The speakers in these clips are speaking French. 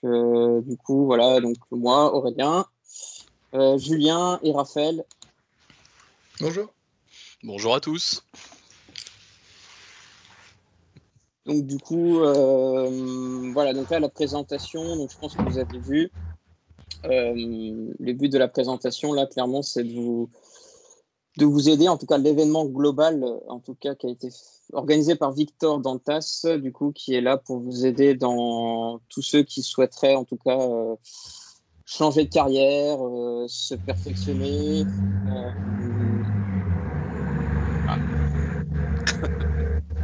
du coup, voilà, donc moi, Aurélien, Julien et Raphaël. Bonjour. Bonjour à tous. Donc, du coup, voilà, donc là, la présentation, donc je pense que vous avez vu. Le but de la présentation, là, clairement, c'est de vous aider, en tout cas, l'événement global, en tout cas, qui a été organisé par Victor Dantas, du coup, qui est là pour vous aider dans tous ceux qui souhaiteraient, en tout cas, changer de carrière, se perfectionner. Ah.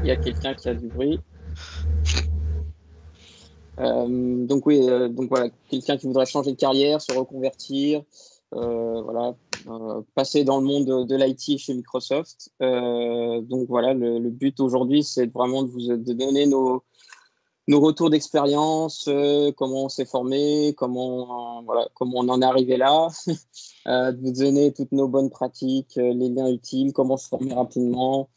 Il y a quelqu'un qui a du bruit. Donc oui, donc voilà, quelqu'un qui voudrait changer de carrière, se reconvertir, voilà, passer dans le monde de l'IT chez Microsoft. Donc voilà, le but aujourd'hui, c'est vraiment de donner nos retours d'expérience, comment on s'est formé, voilà, comment on en est arrivé là, de vous donner toutes nos bonnes pratiques, les liens utiles, comment se former rapidement.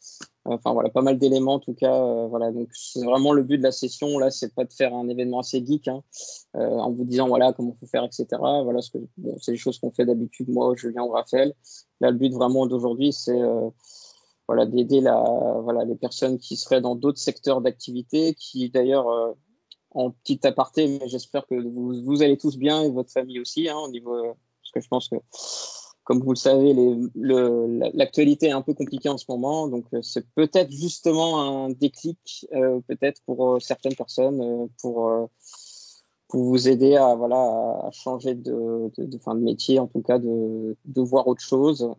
Enfin voilà, pas mal d'éléments en tout cas. Voilà, donc c'est vraiment le but de la session là, c'est pas de faire un événement assez geek, hein, en vous disant voilà comment faut faire, etc. Voilà, bon, c'est les choses qu'on fait d'habitude, moi, Julien ou Raphaël. Là, le but vraiment d'aujourd'hui, c'est voilà, d'aider voilà, les personnes qui seraient dans d'autres secteurs d'activité, qui d'ailleurs, en petit aparté, mais j'espère que vous allez tous bien et votre famille aussi, hein, au niveau, parce que je pense que, comme vous le savez, l'actualité est un peu compliquée en ce moment, donc c'est peut-être justement un déclic, peut-être pour certaines personnes, pour vous aider à, voilà, à changer de métier, en tout cas de voir autre chose,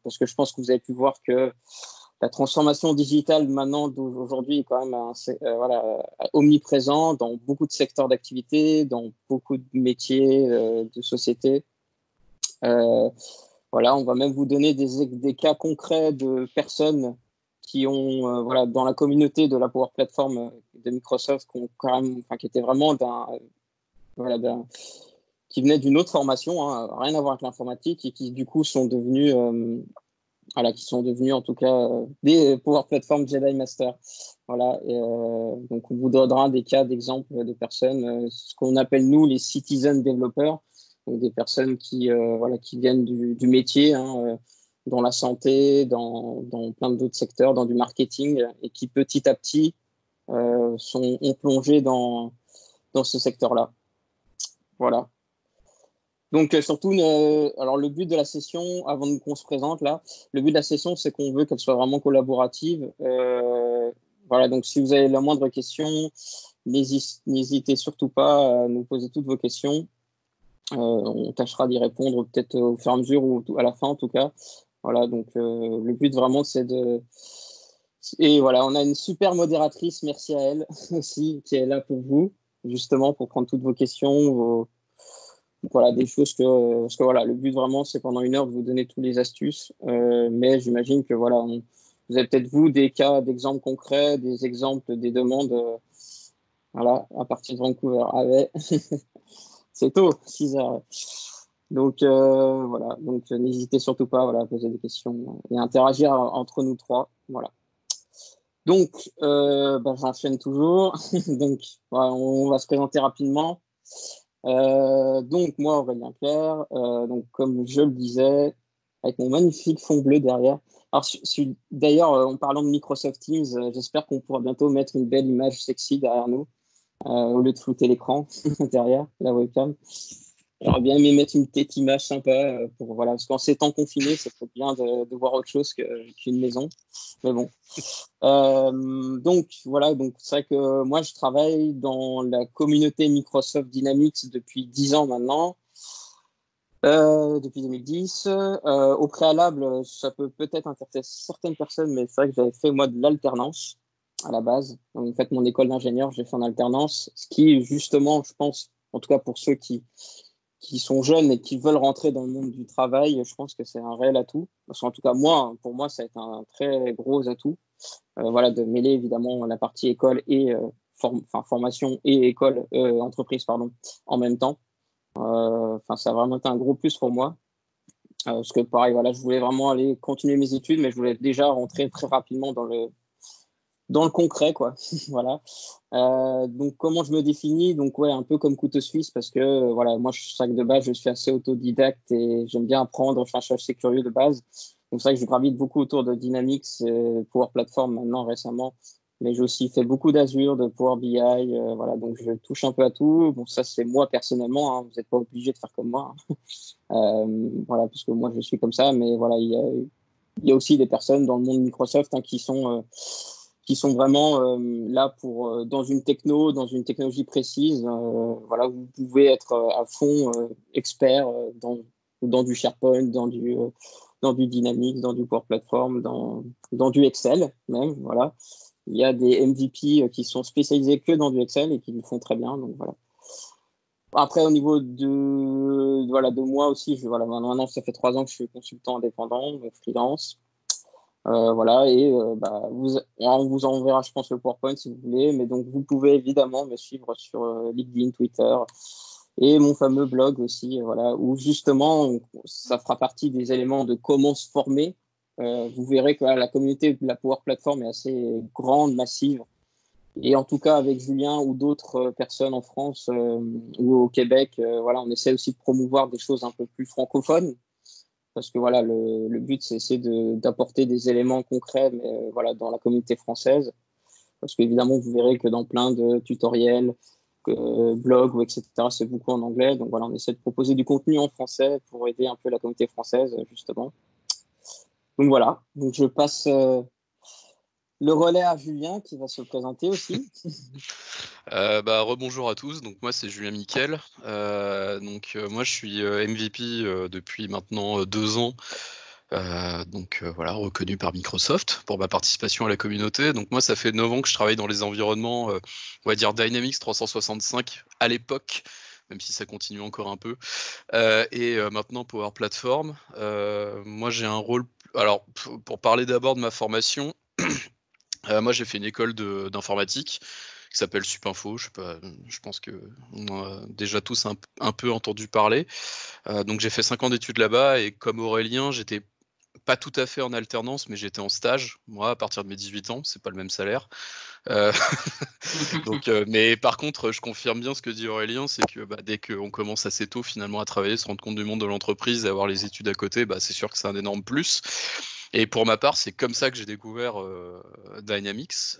parce que je pense que vous avez pu voir que la transformation digitale maintenant d'aujourd'hui est quand même voilà, omniprésent dans beaucoup de secteurs d'activité, dans beaucoup de métiers de société. Voilà, on va même vous donner des cas concrets de personnes qui ont, voilà, dans la communauté de la Power Platform de Microsoft, qui étaient vraiment voilà, qui venaient d'une autre formation, hein, rien à voir avec l'informatique, et qui du coup sont devenus voilà, qui sont devenus en tout cas des Power Platform Jedi Master. Voilà, et, donc on vous donnera des cas d'exemples de personnes, ce qu'on appelle nous les citizen developers, donc des personnes voilà, qui viennent du métier, hein, dans la santé, dans plein d'autres secteurs, dans du marketing, et qui petit à petit ont plongé dans ce secteur-là. Voilà. Donc, surtout, alors le but de la session, avant qu'on se présente là, le but de la session, c'est qu'on veut qu'elle soit vraiment collaborative. Voilà, donc si vous avez la moindre question, n'hésitez surtout pas à nous poser toutes vos questions. On tâchera d'y répondre peut-être au fur et à mesure ou à la fin en tout cas. Voilà, donc le but vraiment, c'est de... Et voilà, on a une super modératrice, merci à elle aussi, qui est là pour vous, justement pour prendre toutes vos questions, voilà, des choses parce que voilà, le but vraiment, c'est pendant une heure de vous donner toutes les astuces. Mais j'imagine que voilà, vous avez peut-être vous des cas d'exemples concrets, des exemples, des demandes, voilà, à partir de Vancouver. Ah ouais, c'est tôt, 6 heures. Donc voilà, donc n'hésitez surtout pas, voilà, à poser des questions et à interagir entre nous trois. Voilà. Donc, j'enchaîne toujours. Donc, voilà, on va se présenter rapidement. Donc moi, Aurélien Clerc, donc comme je le disais, avec mon magnifique fond bleu derrière. Alors d'ailleurs, en parlant de Microsoft Teams, j'espère qu'on pourra bientôt mettre une belle image sexy derrière nous, au lieu de flouter l'écran derrière la webcam. J'aurais bien aimé mettre une petite image sympa, voilà, parce qu'en ces temps confinés, c'est peut-être bien de voir autre chose qu'une maison. Mais bon. Donc voilà, donc c'est vrai que moi je travaille dans la communauté Microsoft Dynamics depuis 10 ans maintenant, depuis 2010. Au préalable, ça peut peut-être intéresser certaines personnes, mais c'est vrai que j'avais fait moi de l'alternance à la base. Donc, en fait, mon école d'ingénieur, j'ai fait en alternance, ce qui justement, je pense, en tout cas pour ceux qui sont jeunes et qui veulent rentrer dans le monde du travail, je pense que c'est un réel atout. Parce qu'en tout cas, moi, pour moi, ça a été un très gros atout. Voilà, de mêler évidemment la partie école et formation et école, entreprise, pardon, en même temps. Ça a vraiment été un gros plus pour moi. Parce que pareil, voilà, je voulais vraiment aller continuer mes études, mais je voulais déjà rentrer très rapidement dans le concret, quoi. Voilà. Donc, comment je me définis? Donc, ouais, un peu comme couteau suisse, parce que, voilà, moi, je sais que de base, je suis assez autodidacte et j'aime bien apprendre. Enfin, je suis assez curieux de base. Donc, c'est vrai que je gravite beaucoup autour de Dynamics, Power Platform maintenant, récemment. Mais j'ai aussi fait beaucoup d'Azure, de Power BI. Voilà, donc, je touche un peu à tout. Bon, ça, c'est moi personnellement, hein. Vous n'êtes pas obligé de faire comme moi, hein. Voilà, parce que moi, je suis comme ça. Mais voilà, il y a aussi des personnes dans le monde Microsoft, hein, qui sont vraiment là pour dans une technologie précise. Voilà, vous pouvez être à fond expert dans du SharePoint, dans du Dynamics, dans du Power Platform, dans du Excel même. Voilà, il y a des MVP qui sont spécialisés que dans du Excel et qui le font très bien. Donc voilà. Après, au niveau de moi aussi, voilà, maintenant, ça fait 3 ans que je suis consultant indépendant, freelance. Voilà, et on vous enverra, je pense, le PowerPoint si vous voulez. Mais donc, vous pouvez évidemment me suivre sur LinkedIn, Twitter et mon fameux blog aussi, voilà, où justement, ça fera partie des éléments de comment se former. Vous verrez que la communauté de la Power Platform est assez grande, massive. Et en tout cas, avec Julien ou d'autres personnes en France ou au Québec, voilà, on essaie aussi de promouvoir des choses un peu plus francophones. Parce que voilà, le but, c'est d'apporter des éléments concrets, mais voilà, dans la communauté française. Parce qu'évidemment, vous verrez que dans plein de tutoriels, blogs, ou etc., c'est beaucoup en anglais. Donc voilà, on essaie de proposer du contenu en français pour aider un peu la communauté française, justement. Donc voilà, donc je passe le relais à Julien qui va se présenter aussi. Rebonjour à tous, donc moi c'est Julien Miquel. Moi je suis MVP depuis maintenant 2 ans. Voilà, reconnu par Microsoft pour ma participation à la communauté. Donc moi ça fait 9 ans que je travaille dans les environnements, on va dire Dynamics 365 à l'époque, même si ça continue encore un peu. Maintenant Power Platform. Moi j'ai un rôle. Alors pour parler d'abord de ma formation, moi j'ai fait une école d'informatique qui s'appelle Supinfo. Je sais pas, je pense que on a déjà tous un peu entendu parler. Donc j'ai fait 5 ans d'études là-bas et comme Aurélien, j'étais pas tout à fait en alternance, mais j'étais en stage. Moi, à partir de mes 18 ans, c'est pas le même salaire. Euh, mais par contre, je confirme bien ce que dit Aurélien, c'est que dès qu'on commence assez tôt finalement à travailler, se rendre compte du monde de l'entreprise et avoir les études à côté, c'est sûr que c'est un énorme plus. Et pour ma part, c'est comme ça que j'ai découvert Dynamics.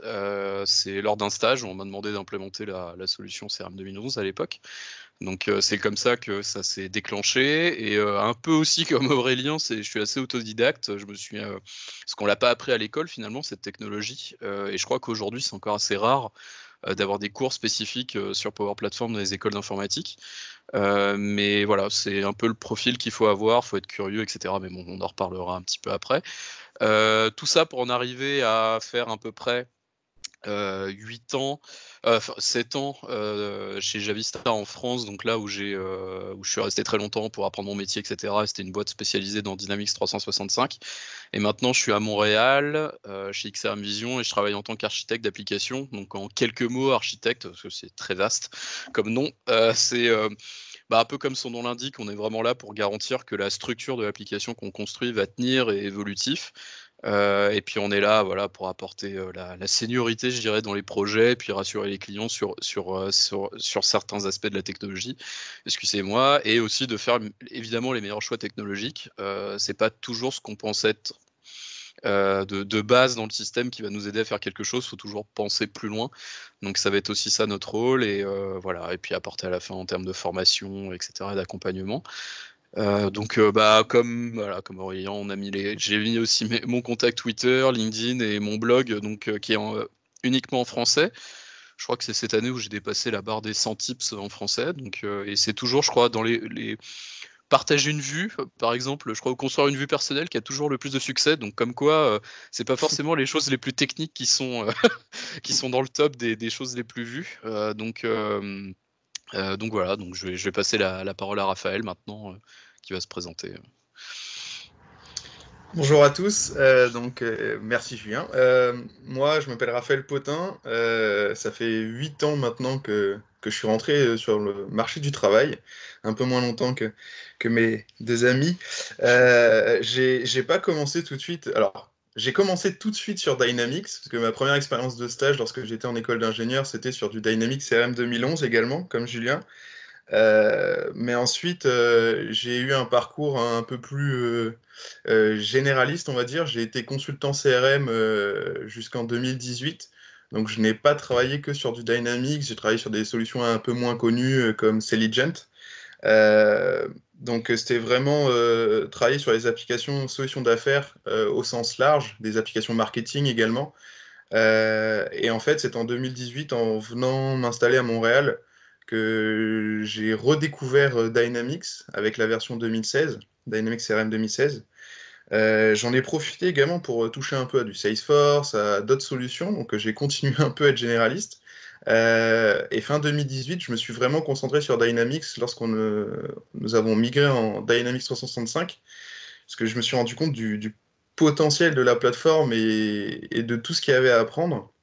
C'est lors d'un stage où on m'a demandé d'implémenter la solution CRM 2011 à l'époque. Donc c'est comme ça que ça s'est déclenché. Et un peu aussi comme Aurélien, je suis assez autodidacte. Parce qu'on l'a pas appris à l'école finalement, cette technologie. Et je crois qu'aujourd'hui, c'est encore assez rare d'avoir des cours spécifiques sur Power Platform dans les écoles d'informatique. Mais voilà, c'est un peu le profil qu'il faut avoir, faut être curieux, etc. Mais bon, on en reparlera un petit peu après. Tout ça pour en arriver à faire à peu près 8 ans, 7 ans chez Javista en France, donc là où je suis resté très longtemps pour apprendre mon métier, etc. C'était une boîte spécialisée dans Dynamics 365. Et maintenant, je suis à Montréal, chez XRM Vision, et je travaille en tant qu'architecte d'application. Donc en quelques mots, architecte, parce que c'est très vaste comme nom, c'est un peu comme son nom l'indique, on est vraiment là pour garantir que la structure de l'application qu'on construit va tenir et évolutif. Et puis on est là, voilà, pour apporter la seniorité, je dirais, dans les projets, puis rassurer les clients sur certains aspects de la technologie. Excusez-moi, et aussi de faire évidemment les meilleurs choix technologiques. C'est pas toujours ce qu'on pense être de base dans le système qui va nous aider à faire quelque chose. Il faut toujours penser plus loin. Donc ça va être aussi ça notre rôle, et voilà, et puis apporter à la fin en termes de formation, etc., et d'accompagnement. Comme Aurélien, j'ai mis aussi mon contact Twitter, LinkedIn et mon blog, donc qui est uniquement en français. Je crois que c'est cette année où j'ai dépassé la barre des 100 tips en français. Donc, et c'est toujours, je crois, dans les partager une vue, par exemple, je crois, ou construire une vue personnelle qui a toujours le plus de succès. Donc comme quoi, c'est pas forcément les choses les plus techniques qui sont qui sont dans le top des choses les plus vues. Donc voilà, donc je vais passer la parole à Raphaël maintenant, qui va se présenter. Bonjour à tous, merci Julien. Moi, je m'appelle Raphaël Potin, ça fait 8 ans maintenant que je suis rentré sur le marché du travail, un peu moins longtemps que mes deux amis. J'ai pas commencé tout de suite, alors j'ai commencé tout de suite sur Dynamics, parce que ma première expérience de stage lorsque j'étais en école d'ingénieur, c'était sur du Dynamics CRM 2011 également, comme Julien. Mais ensuite, j'ai eu un parcours un peu plus généraliste, on va dire. J'ai été consultant CRM jusqu'en 2018. Donc, je n'ai pas travaillé que sur du Dynamics. J'ai travaillé sur des solutions un peu moins connues comme Selligent. Donc, c'était vraiment travailler sur les applications solutions d'affaires au sens large, des applications marketing également. Et en fait, c'est en 2018, en venant m'installer à Montréal, que j'ai redécouvert Dynamics avec la version 2016, Dynamics CRM 2016. J'en ai profité également pour toucher un peu à du Salesforce, à d'autres solutions, donc j'ai continué un peu à être généraliste. Et fin 2018, je me suis vraiment concentré sur Dynamics nous avons migré en Dynamics 365, parce que je me suis rendu compte du potentiel de la plateforme et de tout ce qu'il y avait à apprendre.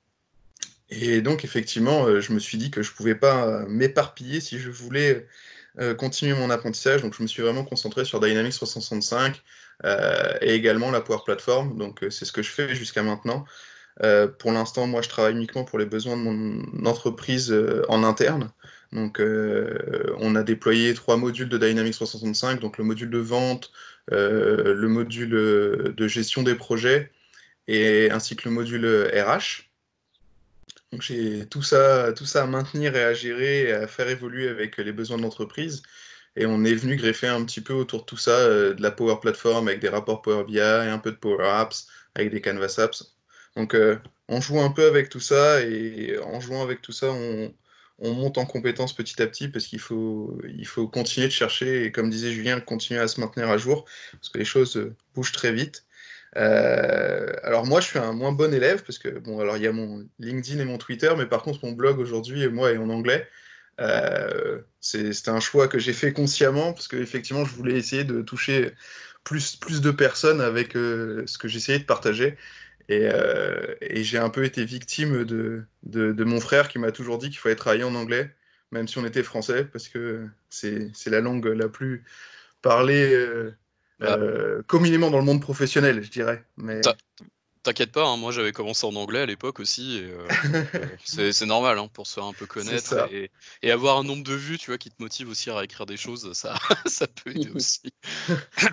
Et donc, effectivement, je me suis dit que je ne pouvais pas m'éparpiller si je voulais continuer mon apprentissage. Donc, je me suis vraiment concentré sur Dynamics 365 et également la Power Platform. Donc, c'est ce que je fais jusqu'à maintenant. Pour l'instant, moi, je travaille uniquement pour les besoins de mon entreprise en interne. Donc, on a déployé 3 modules de Dynamics 365, donc le module de vente, le module de gestion des projets, et ainsi que le module RH. Donc, j'ai tout ça à maintenir et à gérer et à faire évoluer avec les besoins de l'entreprise. Et on est venu greffer un petit peu autour de tout ça, de la Power Platform avec des rapports Power BI, un peu de Power Apps, avec des Canvas Apps. Donc, on joue un peu avec tout ça et en jouant avec tout ça, on monte en compétences petit à petit parce il faut continuer de chercher et, comme disait Julien, continuer à se maintenir à jour parce que les choses bougent très vite. Alors moi, je suis un moins bon élève parce que, bon, alors il y a mon LinkedIn et mon Twitter, mais par contre, mon blog aujourd'hui, moi, est en anglais. C'était un choix que j'ai fait consciemment parce que effectivement je voulais essayer de toucher plus de personnes avec ce que j'essayais de partager et j'ai un peu été victime de mon frère qui m'a toujours dit qu'il fallait travailler en anglais même si on était français parce que c'est la langue la plus parlée Bah, communément dans le monde professionnel, je dirais. Mais t'inquiète pas, hein, moi j'avais commencé en anglais à l'époque aussi, donc c'est normal hein, pour se faire un peu c'est connaître ça. et avoir un nombre de vues, tu vois, qui te motive aussi à réécrire des choses, ça, ça peut aider aussi.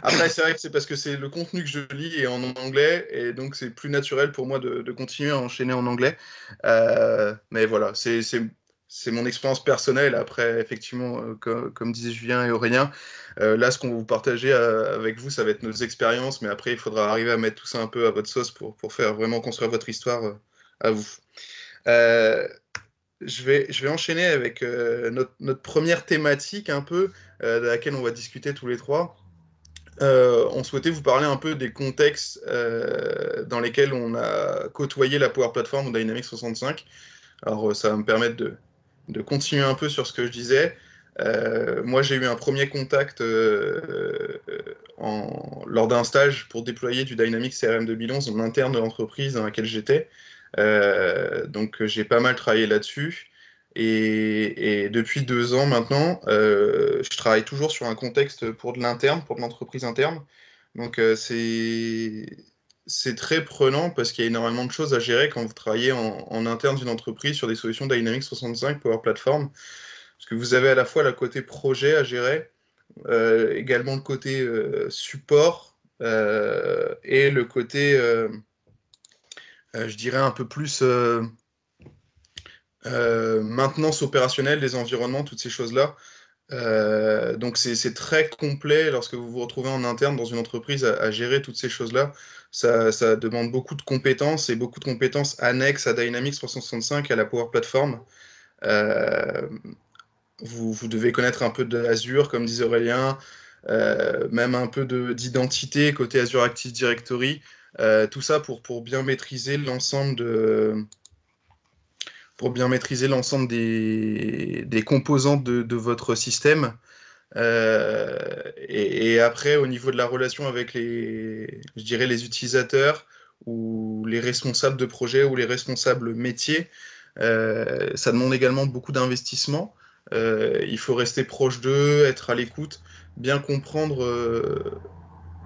Après, c'est vrai que c'est parce que c'est le contenu que je lis est en anglais, et donc c'est plus naturel pour moi de continuer à enchaîner en anglais. Mais voilà, c'est mon expérience personnelle. Après, effectivement, comme disait Julien et Aurélien, là, ce qu'on va vous partager avec vous, ça va être nos expériences, mais après, il faudra arriver à mettre tout ça un peu à votre sauce pour faire vraiment construire votre histoire à vous. Euh, je vais enchaîner avec notre première thématique un peu, de laquelle on va discuter tous les trois. On souhaitait vous parler un peu des contextes dans lesquels on a côtoyé la Power Platform ou Dynamics 65. Alors, ça va me permettre de continuer un peu sur ce que je disais. Moi, j'ai eu un premier contact lors d'un stage pour déployer du Dynamics CRM 2011 en interne de l'entreprise dans laquelle j'étais. Donc, j'ai pas mal travaillé là-dessus. Et depuis 2 ans maintenant, je travaille toujours sur un contexte pour de l'interne, pour de l'entreprise interne. Donc c'est très prenant parce qu'il y a énormément de choses à gérer quand vous travaillez en interne d'une entreprise sur des solutions Dynamics 65 Power Platform. Parce que vous avez à la fois le côté projet à gérer, également le côté support et le côté, je dirais, un peu plus maintenance opérationnelle des environnements, toutes ces choses-là. Donc c'est très complet lorsque vous vous retrouvez en interne dans une entreprise à gérer toutes ces choses-là. Ça demande beaucoup de compétences et beaucoup de compétences annexes à Dynamics 365 et à la Power Platform. Euh, vous devez connaître un peu de Azure, comme disait Aurélien, même un peu d'identité côté Azure Active Directory. Tout ça pour bien maîtriser l'ensemble des composantes de votre système. Et après, au niveau de la relation avec je dirais les utilisateurs ou les responsables de projet ou les responsables métiers, ça demande également beaucoup d'investissement. Il faut rester proche d'eux, être à l'écoute, bien comprendre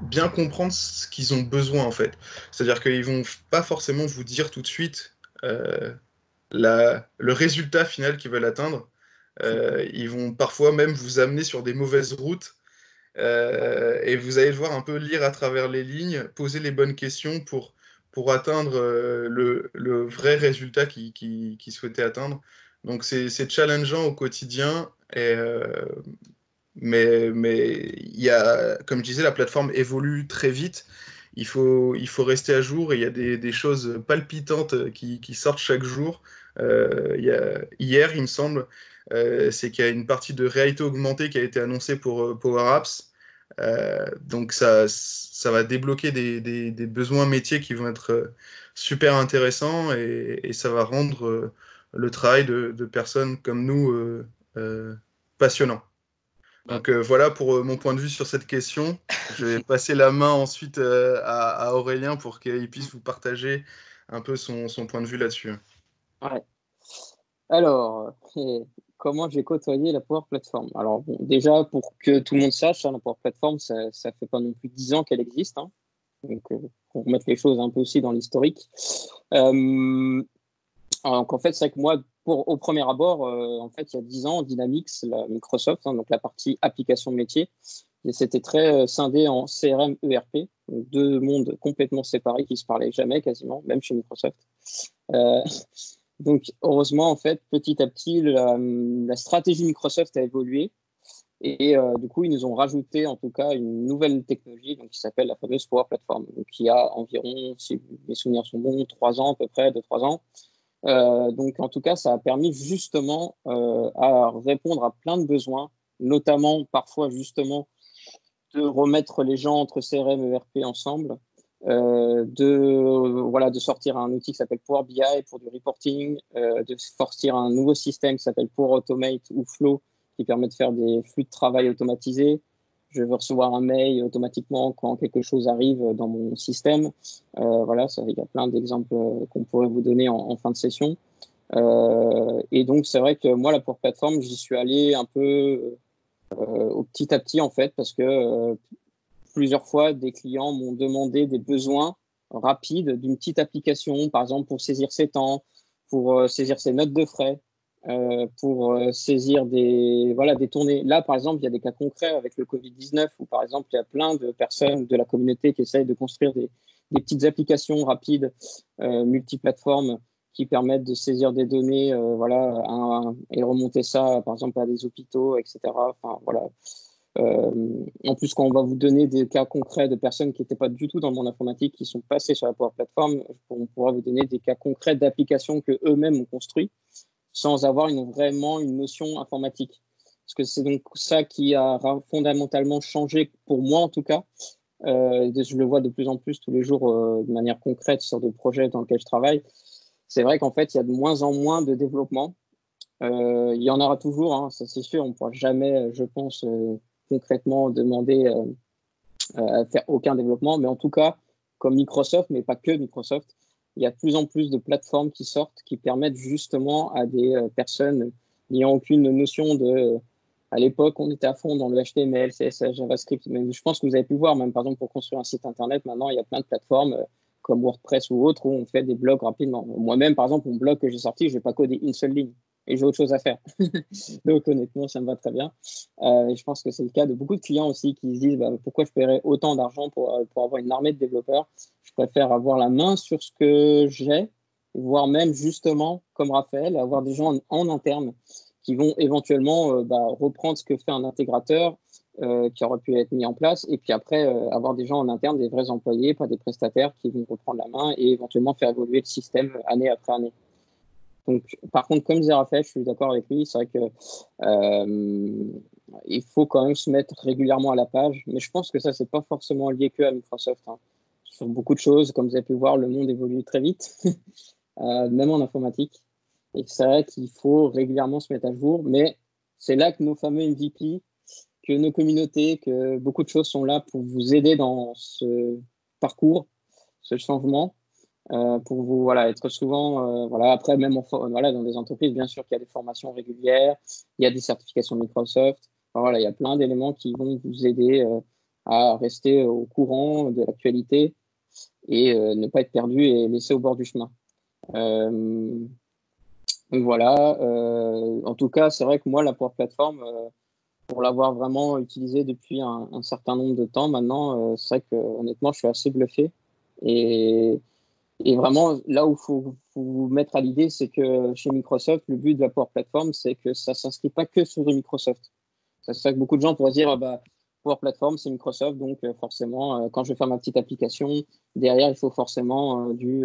bien comprendre ce qu'ils ont besoin en fait. C'est-à-dire qu'ils vont pas forcément vous dire tout de suite euh, le résultat final qu'ils veulent atteindre. Ils vont parfois même vous amener sur des mauvaises routes et vous allez devoir un peu lire à travers les lignes, poser les bonnes questions pour atteindre le vrai résultat qu'ils souhaitaient atteindre. Donc c'est challengeant au quotidien mais il y a, comme je disais, la plateforme évolue très vite. Il faut rester à jour et il y a des choses palpitantes qui sortent chaque jour. Hier, il me semble, c'est qu'il y a une partie de réalité augmentée qui a été annoncée pour Power Apps. Donc ça va débloquer des besoins métiers qui vont être super intéressants et ça va rendre le travail de personnes comme nous passionnant. Bah, Donc voilà pour mon point de vue sur cette question. Je vais passer la main ensuite à Aurélien pour qu'il puisse vous partager un peu son point de vue là-dessus. Ouais. Alors, comment j'ai côtoyé la Power Platform? Alors, bon, déjà, pour que tout le monde sache, hein, la Power Platform, ça fait pas non plus 10 ans qu'elle existe. Hein. Donc, pour remettre les choses un peu aussi dans l'historique. Donc, en fait, c'est vrai que moi, au premier abord, en fait, il y a 10 ans, Dynamics, Microsoft, hein, donc la partie application métier, et c'était très scindé en CRM, ERP, donc deux mondes complètement séparés qui se parlaient jamais quasiment, même chez Microsoft. Euh, donc, heureusement, en fait, petit à petit, la stratégie Microsoft a évolué. Et du coup, ils nous ont rajouté en tout cas une nouvelle technologie donc, qui s'appelle la fameuse Power Platform, donc, qui a environ, si mes souvenirs sont bons, 3 ans à peu près, 2-3 ans. Donc, en tout cas, ça a permis justement à répondre à plein de besoins, notamment parfois justement de remettre les gens entre CRM et ERP ensemble, de sortir un outil qui s'appelle Power BI pour du reporting, de sortir un nouveau système qui s'appelle Power Automate ou Flow qui permet de faire des flux de travail automatisés. Je veux recevoir un mail automatiquement quand quelque chose arrive dans mon système. Voilà, il y a plein d'exemples qu'on pourrait vous donner en fin de session. Et donc, c'est vrai que moi, la Power Platform, j'y suis allé un peu au petit à petit, en fait, parce que plusieurs fois, des clients m'ont demandé des besoins rapides d'une petite application, par exemple pour saisir ses temps, pour saisir ses notes de frais, pour saisir des tournées. Là, par exemple, il y a des cas concrets avec le Covid-19 où, par exemple, il y a plein de personnes de la communauté qui essayent de construire des petites applications rapides, multiplateformes, qui permettent de saisir des données et remonter ça, par exemple, à des hôpitaux, etc. Enfin, voilà. En plus, quand on va vous donner des cas concrets de personnes qui n'étaient pas du tout dans le monde informatique, qui sont passées sur la Power Platform, on pourra vous donner des cas concrets d'applications que eux-mêmes ont construit sans avoir vraiment une notion informatique. Parce que c'est donc ça qui a fondamentalement changé, pour moi en tout cas. Je le vois de plus en plus tous les jours de manière concrète sur des projets dans lesquels je travaille. C'est vrai qu'en fait, il y a de moins en moins de développement. Il y en aura toujours, hein, ça c'est sûr. On ne pourra jamais, je pense, concrètement demander à faire aucun développement. Mais en tout cas, comme Microsoft, mais pas que Microsoft, il y a de plus en plus de plateformes qui sortent qui permettent justement à des personnes n'ayant aucune notion de. À l'époque, on était à fond dans le HTML, CSS, JavaScript. Mais je pense que vous avez pu voir, même par exemple, pour construire un site internet, maintenant, il y a plein de plateformes comme WordPress ou autres où on fait des blogs rapidement. Moi-même, par exemple, mon blog que j'ai sorti, je n'ai pas codé une seule ligne et j'ai autre chose à faire. Donc, honnêtement, ça me va très bien. Et je pense que c'est le cas de beaucoup de clients aussi qui se disent pourquoi je paierais autant d'argent pour avoir une armée de développeurs. Je préfère avoir la main sur ce que j'ai, voire même justement, comme Raphaël, avoir des gens en interne qui vont éventuellement reprendre ce que fait un intégrateur qui aurait pu être mis en place, et puis après avoir des gens en interne, des vrais employés, pas des prestataires qui vont reprendre la main et éventuellement faire évoluer le système année après année. Donc, par contre, comme disait Raphaël, je suis d'accord avec lui, c'est vrai que il faut quand même se mettre régulièrement à la page, mais je pense que ça, c'est pas forcément lié que à Microsoft. Hein. Sur beaucoup de choses, comme vous avez pu voir, le monde évolue très vite, même en informatique. Et c'est vrai qu'il faut régulièrement se mettre à jour, mais c'est là que nos fameux MVP, que nos communautés, que beaucoup de choses sont là pour vous aider dans ce parcours, ce changement, pour vous être souvent, après même dans des entreprises, bien sûr qu'il y a des formations régulières, il y a des certifications Microsoft, il y a plein d'éléments qui vont vous aider à rester au courant de l'actualité et ne pas être perdu et laissé au bord du chemin. Donc voilà. En tout cas, c'est vrai que moi, la Power Platform, pour l'avoir vraiment utilisé depuis un certain nombre de temps maintenant, c'est vrai que honnêtement, je suis assez bluffé. Et, et vraiment, là où il faut vous mettre à l'idée, c'est que chez Microsoft, le but de la Power Platform, c'est que ça ne s'inscrit pas que sur du Microsoft. C'est ça que beaucoup de gens pourraient se dire, ah bah, Power Platform, c'est Microsoft, donc forcément, quand je vais faire ma petite application, derrière, il faut forcément du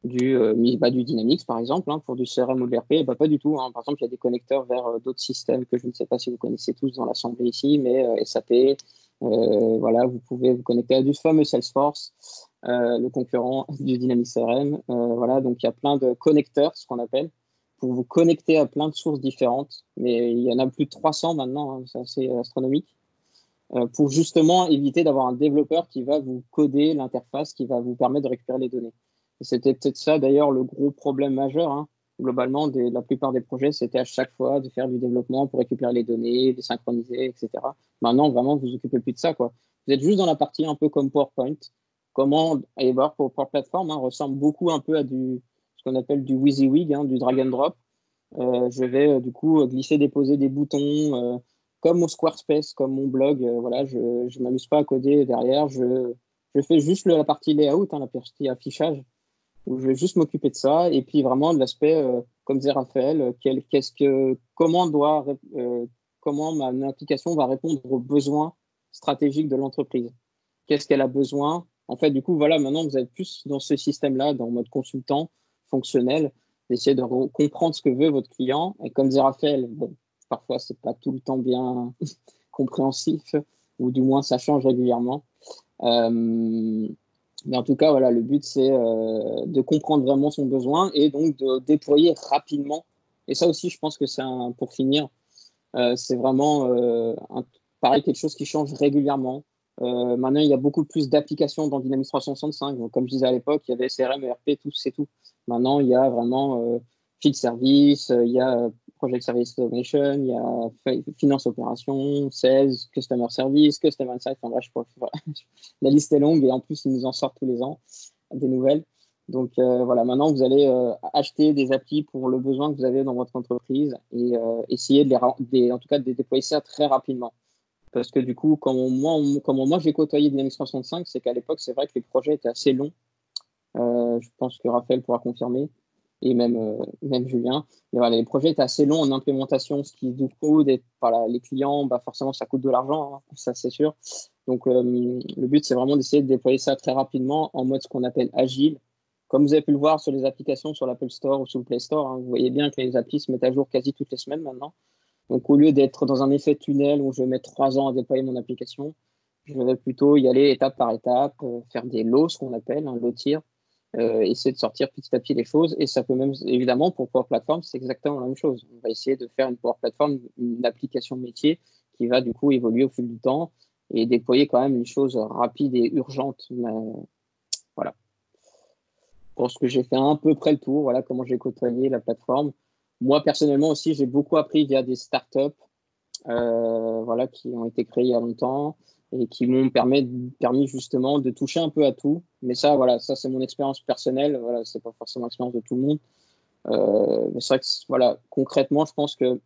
Dynamics, par exemple, hein, pour du CRM ou de l'ERP. Bah, pas du tout. Hein. Par exemple, il y a des connecteurs vers d'autres systèmes que je ne sais pas si vous connaissez tous dans l'assemblée ici, mais SAP, voilà, vous pouvez vous connecter à du fameux Salesforce, le concurrent du Dynamics CRM. Voilà, donc il y a plein de connecteurs, ce qu'on appelle, pour vous connecter à plein de sources différentes. Mais il y en a plus de 300 maintenant, hein, c'est assez astronomique, pour justement éviter d'avoir un développeur qui va vous coder l'interface qui va vous permettre de récupérer les données. Et c'était peut-être ça d'ailleurs le gros problème majeur. Hein. Globalement, la plupart des projets, c'était à chaque fois de faire du développement pour récupérer les données, les synchroniser, etc. Maintenant, vraiment, vous vous occupez plus de ça, quoi. Vous êtes juste dans la partie un peu comme PowerPoint. Comment, et voir pour Power Platform, hein, ressemble beaucoup un peu à ce qu'on appelle du WYSIWYG, hein, du drag and drop. Je vais du coup glisser, déposer des boutons comme au Squarespace, comme mon blog. Voilà, je ne m'amuse pas à coder derrière. Je fais juste la partie layout, hein, la partie affichage, où je vais juste m'occuper de ça. Et puis vraiment de l'aspect, comme disait Raphaël, comment ma application va répondre aux besoins stratégiques de l'entreprise. Qu'est-ce qu'elle a besoin? En fait, du coup, voilà, maintenant, vous êtes plus dans ce système-là, dans mode consultant, fonctionnel, d'essayer de comprendre ce que veut votre client. Et comme disait Raphaël, bon, parfois, c'est pas tout le temps bien compréhensif, ou du moins, ça change régulièrement. Mais en tout cas, voilà, le but, c'est de comprendre vraiment son besoin et donc de déployer rapidement. Et ça aussi, je pense que pour finir, c'est vraiment pareil, quelque chose qui change régulièrement. Maintenant, il y a beaucoup plus d'applications dans Dynamics 365. Donc, comme je disais à l'époque, il y avait CRM, ERP, tout, c'est tout. Maintenant, il y a vraiment Field Service, il y a Project Service Automation, il y a Finance Opération, Sales, Customer Service, Customer Insight. Enfin, bref, la liste est longue et en plus, ils nous en sortent tous les ans des nouvelles. Donc voilà, maintenant vous allez acheter des applis pour le besoin que vous avez dans votre entreprise et essayer en tout cas de les déployer ça très rapidement. Parce que du coup, comment moi j'ai côtoyé Dynamics 365, c'est qu'à l'époque, c'est vrai que les projets étaient assez longs. Je pense que Raphaël pourra confirmer et même Julien. Mais voilà, les projets étaient assez longs en implémentation, ce qui du coup, voilà, les clients, bah forcément, ça coûte de l'argent, hein, ça c'est sûr. Donc le but, c'est vraiment d'essayer de déployer ça très rapidement en mode ce qu'on appelle agile. Comme vous avez pu le voir sur les applications sur l'Apple Store ou sur le Play Store, hein, vous voyez bien que les applis se mettent à jour quasi toutes les semaines maintenant. Donc au lieu d'être dans un effet tunnel où je vais mettre 3 ans à déployer mon application, je vais plutôt y aller étape par étape, faire des lots, ce qu'on appelle, un lotir, essayer de sortir petit à petit les choses. Et ça peut même, évidemment, pour Power Platform, c'est exactement la même chose. On va essayer de faire une Power Platform, une application métier qui va du coup évoluer au fil du temps et déployer quand même une chose rapide et urgente. Voilà. Je pense que j'ai fait à peu près le tour. Voilà comment j'ai côtoyé la plateforme. Moi, personnellement aussi, j'ai beaucoup appris via des startups voilà, qui ont été créées il y a longtemps et qui m'ont permis justement de toucher un peu à tout. Mais ça, voilà, ça c'est mon expérience personnelle. Voilà, c'est pas forcément l'expérience de tout le monde. Mais c'est vrai que voilà, concrètement, je pense que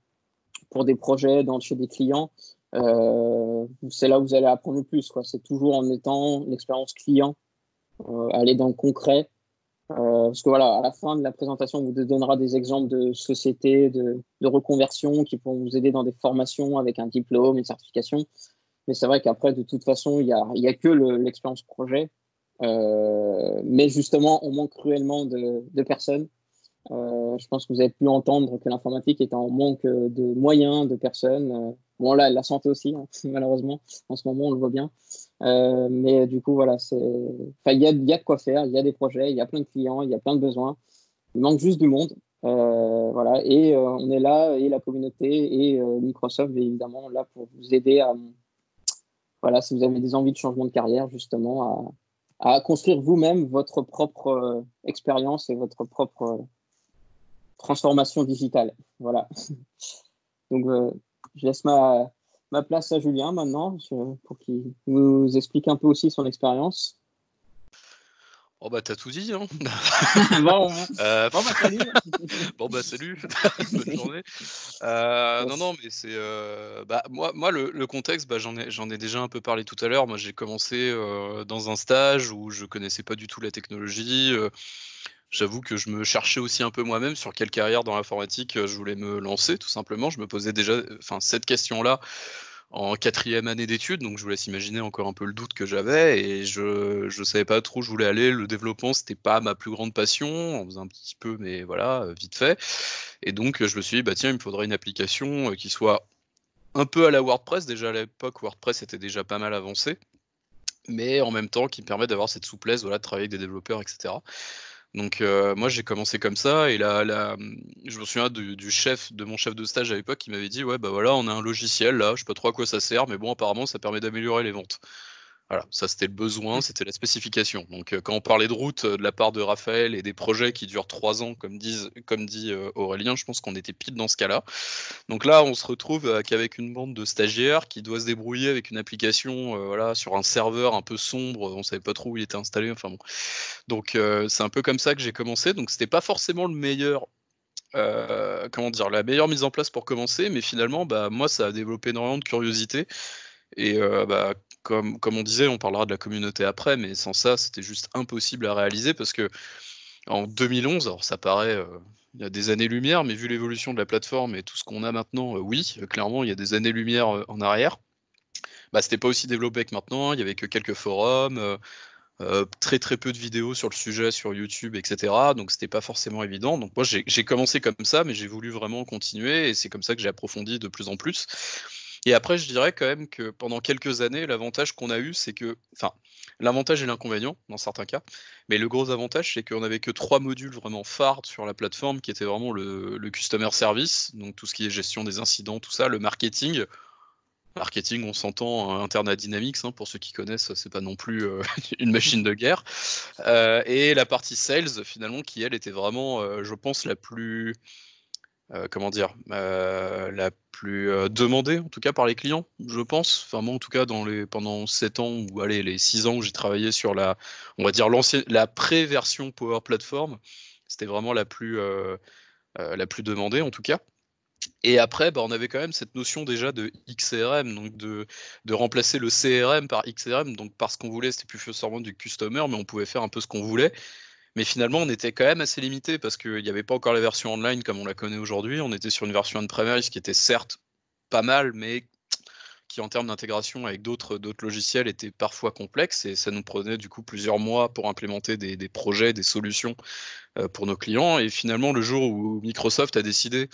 pour des projets chez des clients, c'est là où vous allez apprendre le plus. C'est toujours en étant l'expérience client, aller dans le concret. Parce que voilà, à la fin de la présentation, on vous donnera des exemples de sociétés, de reconversion qui pourront vous aider dans des formations avec un diplôme, une certification. Mais c'est vrai qu'après, de toute façon, il y a que l'expérience projet. Mais justement, on manque cruellement de personnes. Je pense que vous avez pu entendre que l'informatique est en manque de moyens, de personnes. Bon, là, la santé aussi, hein, malheureusement. En ce moment, on le voit bien. Mais du coup, voilà, il y a de quoi faire, il y a des projets, il y a plein de clients, il y a plein de besoins. Il manque juste du monde. Voilà, et on est là, et la communauté, et Microsoft est évidemment là pour vous aider voilà, si vous avez des envies de changement de carrière, justement, à construire vous-même votre propre expérience et votre propre transformation digitale. Voilà. Donc, je laisse ma place à Julien maintenant, pour qu'il nous explique un peu aussi son expérience. Oh bah t'as tout dit, hein. Bon, Bon bah, salut. Bon bah salut, bonne journée. Non, mais c'est, moi le contexte, j'en ai déjà un peu parlé tout à l'heure. Moi, j'ai commencé, dans un stage où je connaissais pas du tout la technologie, j'avoue que je me cherchais aussi un peu moi-même sur quelle carrière dans l'informatique, je voulais me lancer tout simplement. Je me posais déjà, cette question-là en quatrième année d'études, donc je vous laisse imaginer encore un peu le doute que j'avais et je savais pas trop où je voulais aller. Le développement, c'était pas ma plus grande passion, on faisait un petit peu, mais voilà, vite fait et donc je me suis dit: «Bah, tiens, il me faudrait une application, qui soit un peu à la WordPress». Déjà à l'époque, WordPress était déjà pas mal avancé, mais en même temps qui me permet d'avoir cette souplesse, voilà, de travailler avec des développeurs et cetera. Donc moi j'ai commencé comme ça et je me souviens de mon chef de stage à l'époque qui m'avait dit: «Ouais, bah, voilà, on a un logiciel là, je sais pas trop à quoi ça sert, mais bon apparemment ça permet d'améliorer les ventes». Voilà, ça c'était le besoin, c'était la spécification. Donc quand on parlait de route, de la part de Raphaël et des projets qui durent 3 ans comme dit, Aurélien, je pense qu'on était pile dans ce cas-là. Donc là, on se retrouve, qu'avec une bande de stagiaires qui doit se débrouiller avec une application, voilà, sur un serveur un peu sombre, on savait pas trop où il était installé, enfin bon. Donc c'est un peu comme ça que j'ai commencé, donc c'était pas forcément le meilleur, comment dire? La meilleure mise en place pour commencer, mais finalement, bah, moi ça a développé énormément de curiosité et comme on disait, on parlera de la communauté après, mais sans ça, c'était juste impossible à réaliser parce qu'en 2011, alors ça paraît, il y a des années-lumière, mais vu l'évolution de la plateforme et tout ce qu'on a maintenant, oui, clairement, il y a des années-lumière, en arrière. Bah, c'était pas aussi développé que maintenant, il y avait que quelques forums, très, très peu de vidéos sur le sujet sur YouTube et cetera, donc c'était pas forcément évident. Donc moi j'ai commencé comme ça, mais j'ai voulu vraiment continuer et c'est comme ça que j'ai approfondi de plus en plus. Et après je dirais quand même que pendant quelques années, l'avantage qu'on a eu, c'est que l'avantage et l'inconvénient dans certains cas, mais le gros avantage, c'est qu'on avait que 3 modules vraiment phares sur la plateforme qui étaient vraiment le customer service, donc tout ce qui est gestion des incidents, tout ça, le marketing. Marketing, on s'entend, interne à Dynamics, hein, pour ceux qui connaissent, c'est pas non plus, une machine de guerre. Et la partie sales finalement qui elle était vraiment, je pense la plus, comment dire? La plus, demandée en tout cas par les clients, je pense. Enfin moi en tout cas pendant 7 ans ou allez les 6 ans où j'ai travaillé sur on va dire la pré-version Power Platform, c'était vraiment la plus demandée en tout cas. Et après, bah, on avait quand même cette notion déjà de XCRM, donc de remplacer le CRM par XCRM, donc parce qu'on voulait, c'était plus forcément du customer, mais on pouvait faire un peu ce qu'on voulait. Mais finalement, on était quand même assez limité parce qu'il n'y avait pas encore la version online comme on la connaît aujourd'hui. On était sur une version on-premise qui était certes pas mal, mais qui en termes d'intégration avec d'autres logiciels était parfois complexe et ça nous prenait du coup plusieurs mois pour implémenter des projets, des solutions pour nos clients. Et finalement, le jour où Microsoft a décidé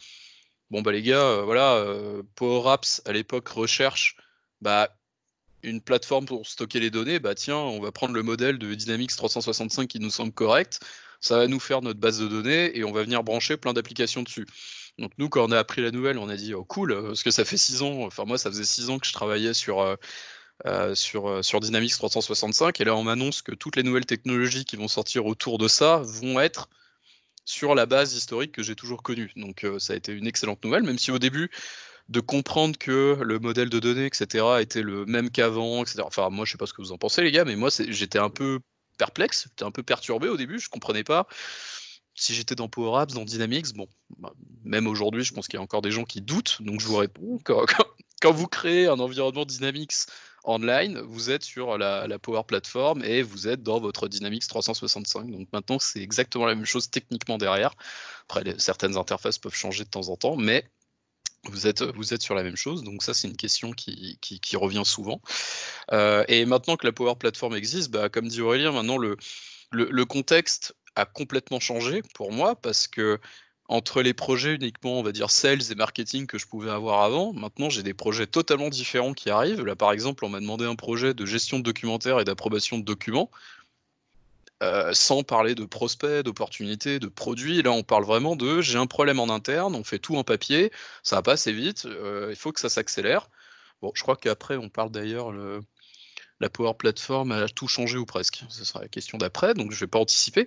bon bah les gars, voilà, Power Apps à l'époque recherche, bah, une plateforme pour stocker les données, bah tiens, on va prendre le modèle de Dynamics 365 qui nous semble correct, ça va nous faire notre base de données et on va venir brancher plein d'applications dessus. Donc nous, quand on a appris la nouvelle, on a dit: «Oh cool», parce que ça fait 6 ans, enfin moi ça faisait 6 ans que je travaillais sur Dynamics 365 et là on m'annonce que toutes les nouvelles technologies qui vont sortir autour de ça vont être sur la base historique que j'ai toujours connue. Donc ça a été une excellente nouvelle, même si au début, de comprendre que le modèle de données, et cetera, était le même qu'avant, et cetera. Enfin, moi, je sais pas ce que vous en pensez, les gars, mais moi, j'étais un peu perplexe, j'étais un peu perturbé au début, je comprenais pas. Si j'étais dans Power Apps, dans Dynamics, bon, bah, même aujourd'hui, je pense qu'il y a encore des gens qui doutent, donc je vous réponds, quand vous créez un environnement Dynamics online, vous êtes sur la Power Platform et vous êtes dans votre Dynamics 365. Donc maintenant, c'est exactement la même chose techniquement derrière. Après, certaines interfaces peuvent changer de temps en temps, mais vous êtes sur la même chose. Donc ça, c'est une question qui revient souvent. Et maintenant que la Power Platform existe, bah, comme dit Aurélien, maintenant le contexte a complètement changé pour moi parce que entre les projets uniquement, on va dire sales et marketing que je pouvais avoir avant, maintenant j'ai des projets totalement différents qui arrivent. Là, par exemple, on m'a demandé un projet de gestion de documentaire et d'approbation de documents, sans parler de prospects, d'opportunités, de produits. Là, on parle vraiment de j'ai un problème en interne, on fait tout en papier, ça va pas assez vite, il faut que ça s'accélère. Bon, je crois qu'après on parle d'ailleurs la Power Platform a tout changé ou presque. Ce sera la question d'après, donc je ne vais pas anticiper.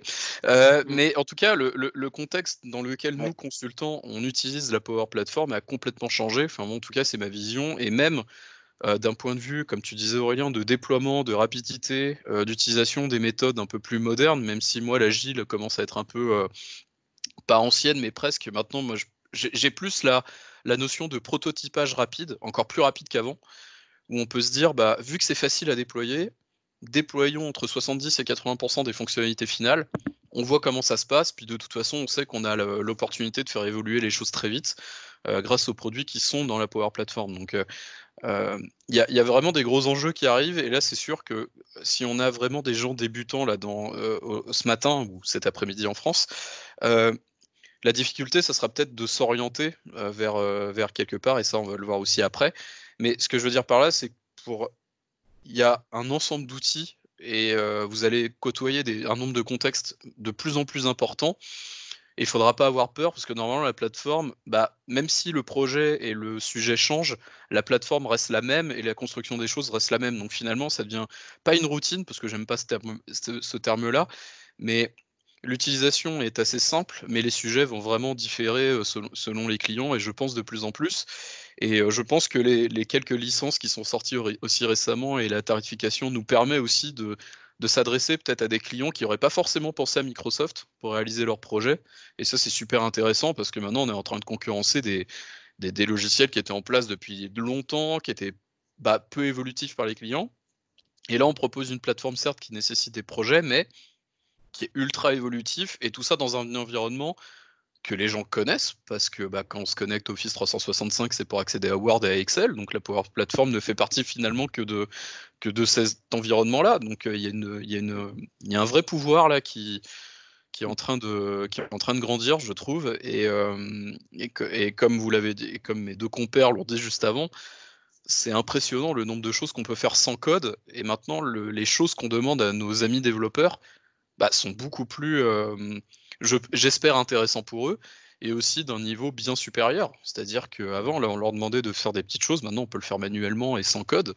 Mais en tout cas, le contexte dans lequel nous, consultants, on utilise la Power Platform a complètement changé. Enfin, bon, en tout cas, c'est ma vision. Et même d'un point de vue, comme tu disais Aurélien, de déploiement, de rapidité, d'utilisation des méthodes un peu plus modernes, même si moi, l'agile commence à être un peu, pas ancienne, mais presque. Maintenant, moi, j'ai plus la notion de prototypage rapide, encore plus rapide qu'avant, où on peut se dire, bah, vu que c'est facile à déployer, déployons entre 70 et 80% des fonctionnalités finales, on voit comment ça se passe, puis de toute façon, on sait qu'on a l'opportunité de faire évoluer les choses très vite grâce aux produits qui sont dans la Power Platform. Donc, il y a vraiment des gros enjeux qui arrivent, et là, c'est sûr que si on a vraiment des gens débutants là ce matin ou cet après-midi en France, la difficulté, ça sera peut-être de s'orienter vers quelque part, et ça, on va le voir aussi après. Mais ce que je veux dire par là, c'est que il y a un ensemble d'outils, et vous allez côtoyer un nombre de contextes de plus en plus important. Et il ne faudra pas avoir peur, parce que normalement, la plateforme, bah, même si le projet et le sujet changent, la plateforme reste la même et la construction des choses reste la même. Donc finalement, ça devient pas une routine, parce que j'aime pas ce terme-là, mais l'utilisation est assez simple, mais les sujets vont vraiment différer selon les clients, et je pense de plus en plus. Et je pense que les quelques licences qui sont sorties aussi récemment et la tarification nous permet aussi de s'adresser peut-être à des clients qui n'auraient pas forcément pensé à Microsoft pour réaliser leur projet. Et ça, c'est super intéressant, parce que maintenant, on est en train de concurrencer des logiciels qui étaient en place depuis longtemps, qui étaient peu évolutifs par les clients. Et là, on propose une plateforme, certes, qui nécessite des projets, mais qui est ultra évolutif, et tout ça dans un environnement que les gens connaissent, parce que quand on se connecte Office 365, c'est pour accéder à Word et à Excel, donc la Power Platform ne fait partie finalement que de cet environnement-là. Donc il y a un vrai pouvoir là qui est en train de grandir, je trouve, et comme vous l'avez dit, et comme mes deux compères l'ont dit juste avant, c'est impressionnant le nombre de choses qu'on peut faire sans code, et maintenant les choses qu'on demande à nos amis développeurs sont beaucoup plus, j'espère, intéressants pour eux, et aussi d'un niveau bien supérieur. C'est-à-dire qu'avant, là, on leur demandait de faire des petites choses, maintenant on peut le faire manuellement et sans code,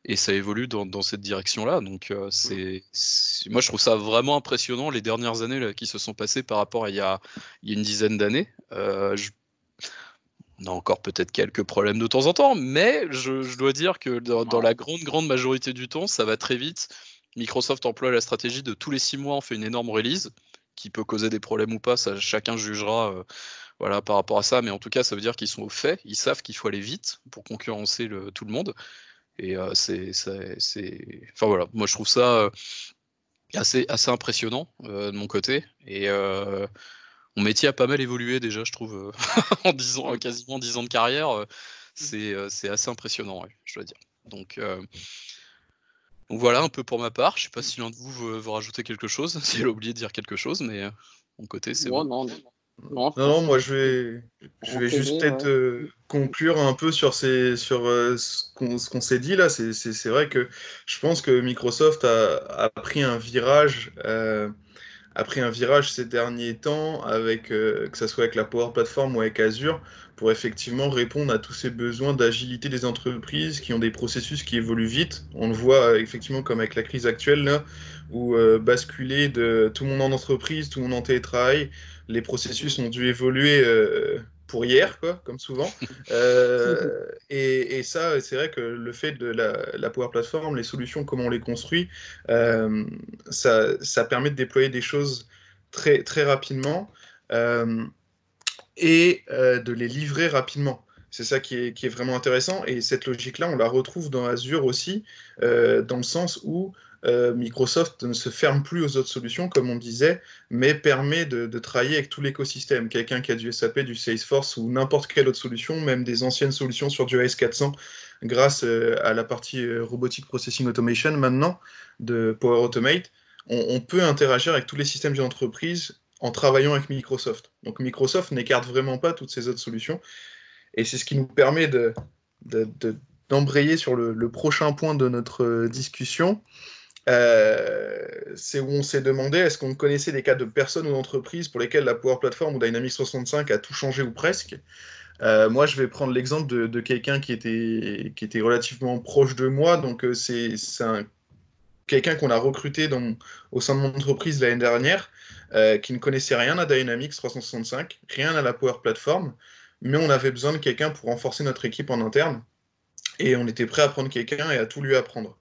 et ça évolue dans cette direction-là. Donc moi je trouve ça vraiment impressionnant, les dernières années là, qui se sont passées par rapport à il y a une dizaine d'années. On a encore peut-être quelques problèmes de temps en temps, mais je dois dire que dans la grande majorité du temps, ça va très vite. Microsoft emploie la stratégie de tous les 6 mois, on fait une énorme release, qui peut causer des problèmes ou pas, ça, chacun jugera par rapport à ça, mais en tout cas, ça veut dire qu'ils sont au fait, ils savent qu'il faut aller vite pour concurrencer tout le monde. Et enfin voilà, moi je trouve ça assez impressionnant de mon côté. Et mon métier a pas mal évolué déjà, je trouve, en 10 ans, quasiment 10 ans de carrière. C'est assez impressionnant, ouais, je dois dire. Donc voilà un peu pour ma part. Je sais pas si l'un de vous veut rajouter quelque chose, s'il a oublié de dire quelque chose, mais de mon côté, c'est bon. Non, moi je vais juste peut-être conclure un peu sur ce qu'on s'est dit là. C'est vrai que je pense que Microsoft a pris un virage. A pris un virage ces derniers temps, avec, que ce soit avec la Power Platform ou avec Azure, pour effectivement répondre à tous ces besoins d'agilité des entreprises qui ont des processus qui évoluent vite. On le voit effectivement comme avec la crise actuelle, là, où basculer de tout le monde en entreprise, tout le monde en télétravail, les processus ont dû évoluer pour hier, quoi, comme souvent. Et ça, c'est vrai que le fait de la Power Platform, les solutions, comment on les construit, ça permet de déployer des choses très, très rapidement et de les livrer rapidement. C'est ça qui est vraiment intéressant. Et cette logique-là, on la retrouve dans Azure aussi, dans le sens où Microsoft ne se ferme plus aux autres solutions, comme on disait, mais permet de travailler avec tout l'écosystème. Quelqu'un qui a du SAP, du Salesforce ou n'importe quelle autre solution, même des anciennes solutions sur du AS400, grâce à la partie Robotic Processing Automation maintenant de Power Automate, on peut interagir avec tous les systèmes d'une entreprise en travaillant avec Microsoft. Donc Microsoft n'écarte vraiment pas toutes ces autres solutions. Et c'est ce qui nous permet d'embrayer sur le prochain point de notre discussion. C'est où on s'est demandé, est-ce qu'on connaissait des cas de personnes ou d'entreprises pour lesquelles la Power Platform ou Dynamics 365 a tout changé ou presque. Moi, je vais prendre l'exemple de quelqu'un qui était relativement proche de moi. Donc, c'est quelqu'un qu'on a recruté au sein de mon entreprise l'année dernière, qui ne connaissait rien à Dynamics 365, rien à la Power Platform, mais on avait besoin de quelqu'un pour renforcer notre équipe en interne. Et on était prêt à prendre quelqu'un et à tout lui apprendre.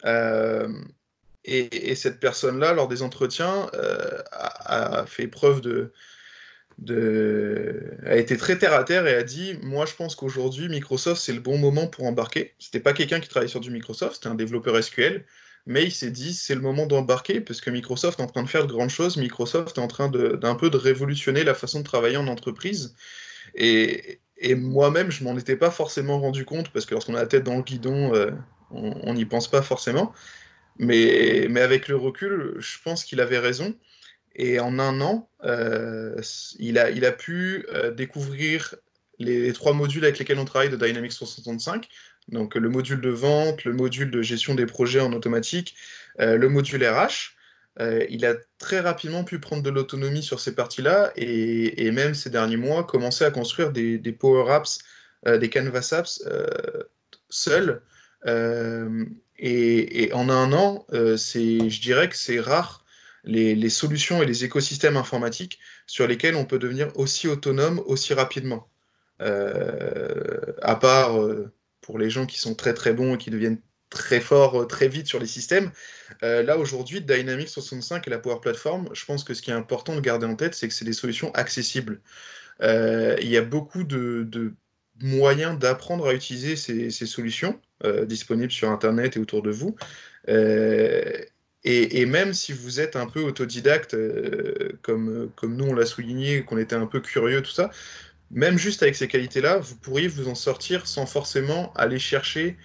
Euh, et cette personne-là, lors des entretiens, a fait preuve a été très terre à terre et a dit, moi je pense qu'aujourd'hui Microsoft c'est le bon moment pour embarquer. C'était pas quelqu'un qui travaillait sur du Microsoft, c'était un développeur SQL, mais il s'est dit c'est le moment d'embarquer parce que Microsoft est en train de faire de grandes choses. Microsoft est en train d'un peu de révolutionner la façon de travailler en entreprise. Et moi-même je m'en étais pas forcément rendu compte parce que lorsqu'on a la tête dans le guidon, on n'y pense pas forcément. Mais avec le recul, je pense qu'il avait raison. Et en un an, il a pu découvrir les trois modules avec lesquels on travaille de Dynamics 365. Donc le module de vente, le module de gestion des projets en automatique, le module RH. Il a très rapidement pu prendre de l'autonomie sur ces parties-là et même ces derniers mois, commencer à construire des Power Apps, des Canvas Apps seul. Euh, et en un an, je dirais que c'est rare les solutions et les écosystèmes informatiques sur lesquels on peut devenir aussi autonome aussi rapidement. À part pour les gens qui sont très très bons et qui deviennent très forts très vite sur les systèmes. Là aujourd'hui, Dynamics 65 et la Power Platform, je pense que ce qui est important de garder en tête, c'est que c'est des solutions accessibles. Il y a beaucoup de moyens d'apprendre à utiliser ces solutions disponibles sur Internet et autour de vous. Euh, et même si vous êtes un peu autodidacte, comme nous on l'a souligné, qu'on était un peu curieux, tout ça, même juste avec ces qualités-là, vous pourriez vous en sortir sans forcément aller chercher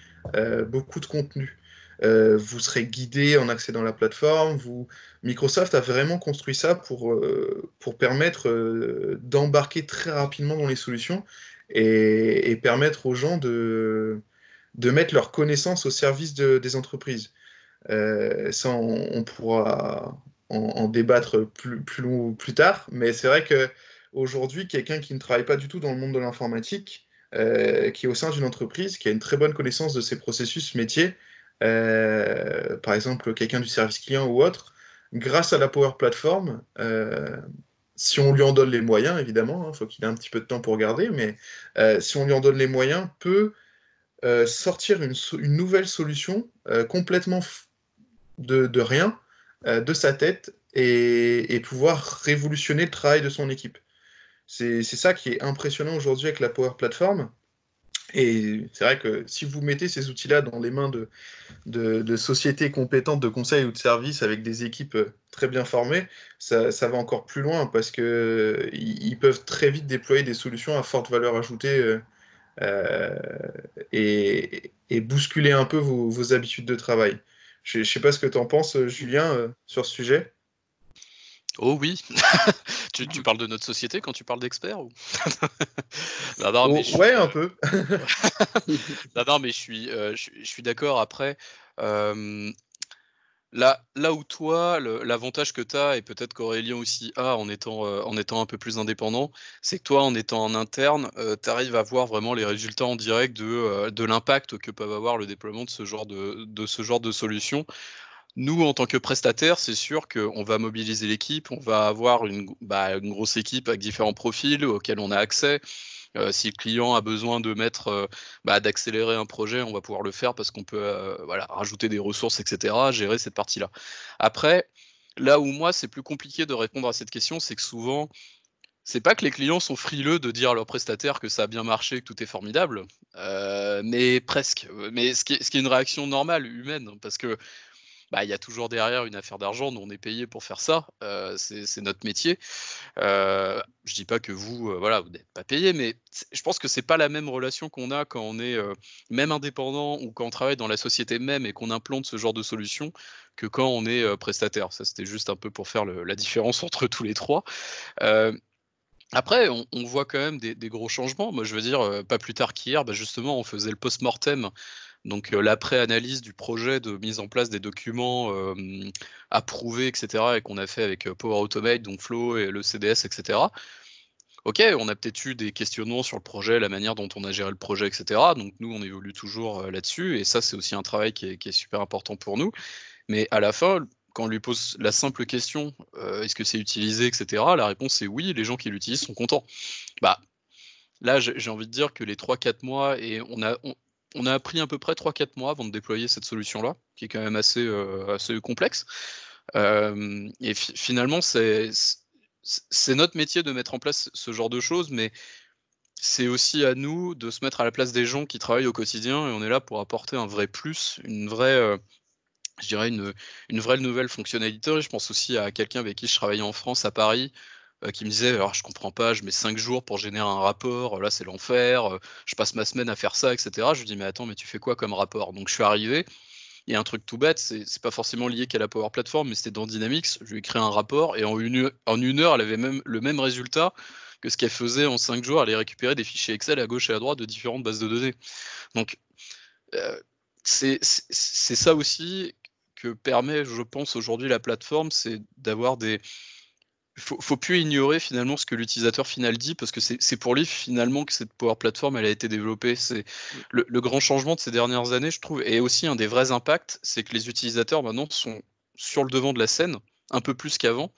beaucoup de contenu. Vous serez guidé en accédant à la plateforme. Microsoft a vraiment construit ça pour permettre d'embarquer très rapidement dans les solutions et permettre aux gens de mettre leurs connaissances au service des entreprises. Ça, on pourra en débattre plus tard, mais c'est vrai que aujourd'hui, quelqu'un qui ne travaille pas du tout dans le monde de l'informatique, qui est au sein d'une entreprise, qui a une très bonne connaissance de ses processus métiers, par exemple quelqu'un du service client ou autre, grâce à la Power Platform, si on lui en donne les moyens, évidemment, il faut qu'il ait un petit peu de temps pour regarder, mais si on lui en donne les moyens, peut sortir une nouvelle solution complètement de rien, de sa tête, et pouvoir révolutionner le travail de son équipe. C'est ça qui est impressionnant aujourd'hui avec la Power Platform. Et c'est vrai que si vous mettez ces outils-là dans les mains de sociétés compétentes de conseil ou de services avec des équipes très bien formées, ça va encore plus loin parce que ils peuvent très vite déployer des solutions à forte valeur ajoutée euh, et bousculer un peu vos habitudes de travail. Je ne sais pas ce que tu en penses, Julien, sur ce sujet. Oh oui, tu parles de notre société quand tu parles d'experts ou... Non, non, mais Oh, je ouais, suis, un peu. non, non, mais je suis d'accord. Après, euh, là où toi, l'avantage que tu as, et peut-être qu'Aurélien aussi a en étant un peu plus indépendant, c'est que toi, en étant en interne, tu arrives à voir vraiment les résultats en direct de l'impact que peuvent avoir le déploiement de ce genre de solution. Nous, en tant que prestataire, c'est sûr qu'on va mobiliser l'équipe, on va avoir une grosse équipe avec différents profils auxquels on a accès. Si le client a besoin d'accélérer un projet, on va pouvoir le faire parce qu'on peut rajouter des ressources, etc., gérer cette partie-là. Après, là où moi, c'est plus compliqué de répondre à cette question, c'est que souvent, c'est pas que les clients sont frileux de dire à leurs prestataires que ça a bien marché, que tout est formidable, mais presque. Mais ce qui est une réaction normale, humaine, parce que il y a toujours derrière une affaire d'argent, nous on est payé pour faire ça, c'est notre métier. Je dis pas que vous, vous n'êtes pas payé, mais je pense que c'est pas la même relation qu'on a quand on est même indépendant ou quand on travaille dans la société même et qu'on implante ce genre de solution que quand on est prestataire. Ça, c'était juste un peu pour faire la différence entre tous les trois. Euh, Après, on voit quand même des gros changements. Moi, je veux dire, pas plus tard qu'hier, justement, on faisait le post-mortem, donc l'après-analyse du projet de mise en place des documents approuvés, etc., et qu'on a fait avec Power Automate, donc Flow et le CDS, etc. ok, on a peut-être eu des questionnements sur le projet, la manière dont on a géré le projet, etc. Donc nous, on évolue toujours là-dessus, et ça, c'est aussi un travail qui est super important pour nous. Mais à la fin, quand on lui pose la simple question, est-ce que c'est utilisé, etc., la réponse est oui, les gens qui l'utilisent sont contents. Bah, là, j'ai envie de dire que les 3-4 mois, et on a appris à peu près 3-4 mois avant de déployer cette solution-là, qui est quand même assez complexe. Et finalement, c'est notre métier de mettre en place ce genre de choses, mais c'est aussi à nous de se mettre à la place des gens qui travaillent au quotidien, et on est là pour apporter un vrai plus, une vraie, je dirais une vraie nouvelle fonctionnalité. Je pense aussi à quelqu'un avec qui je travaillais en France, à Paris, qui me disait: «Alors je comprends pas, je mets 5 jours pour générer un rapport, là c'est l'enfer, je passe ma semaine à faire ça, et cetera». Je lui dis: «Mais attends, mais tu fais quoi comme rapport?» Donc je suis arrivé, il y a un truc tout bête, c'est pas forcément lié qu'à la Power Platform, mais c'était dans Dynamics. Je lui ai créé un rapport, et en une heure, elle avait même le même résultat que ce qu'elle faisait en 5 jours. Elle allait récupérer des fichiers Excel à gauche et à droite de différentes bases de données. Donc, c'est ça aussi que permet, je pense, aujourd'hui la plateforme, c'est d'avoir des... Faut plus ignorer finalement ce que l'utilisateur final dit, parce que c'est pour lui finalement que cette Power Platform elle a été développée. C'est le grand changement de ces dernières années, je trouve, et aussi un des vrais impacts, c'est que les utilisateurs maintenant sont sur le devant de la scène, un peu plus qu'avant.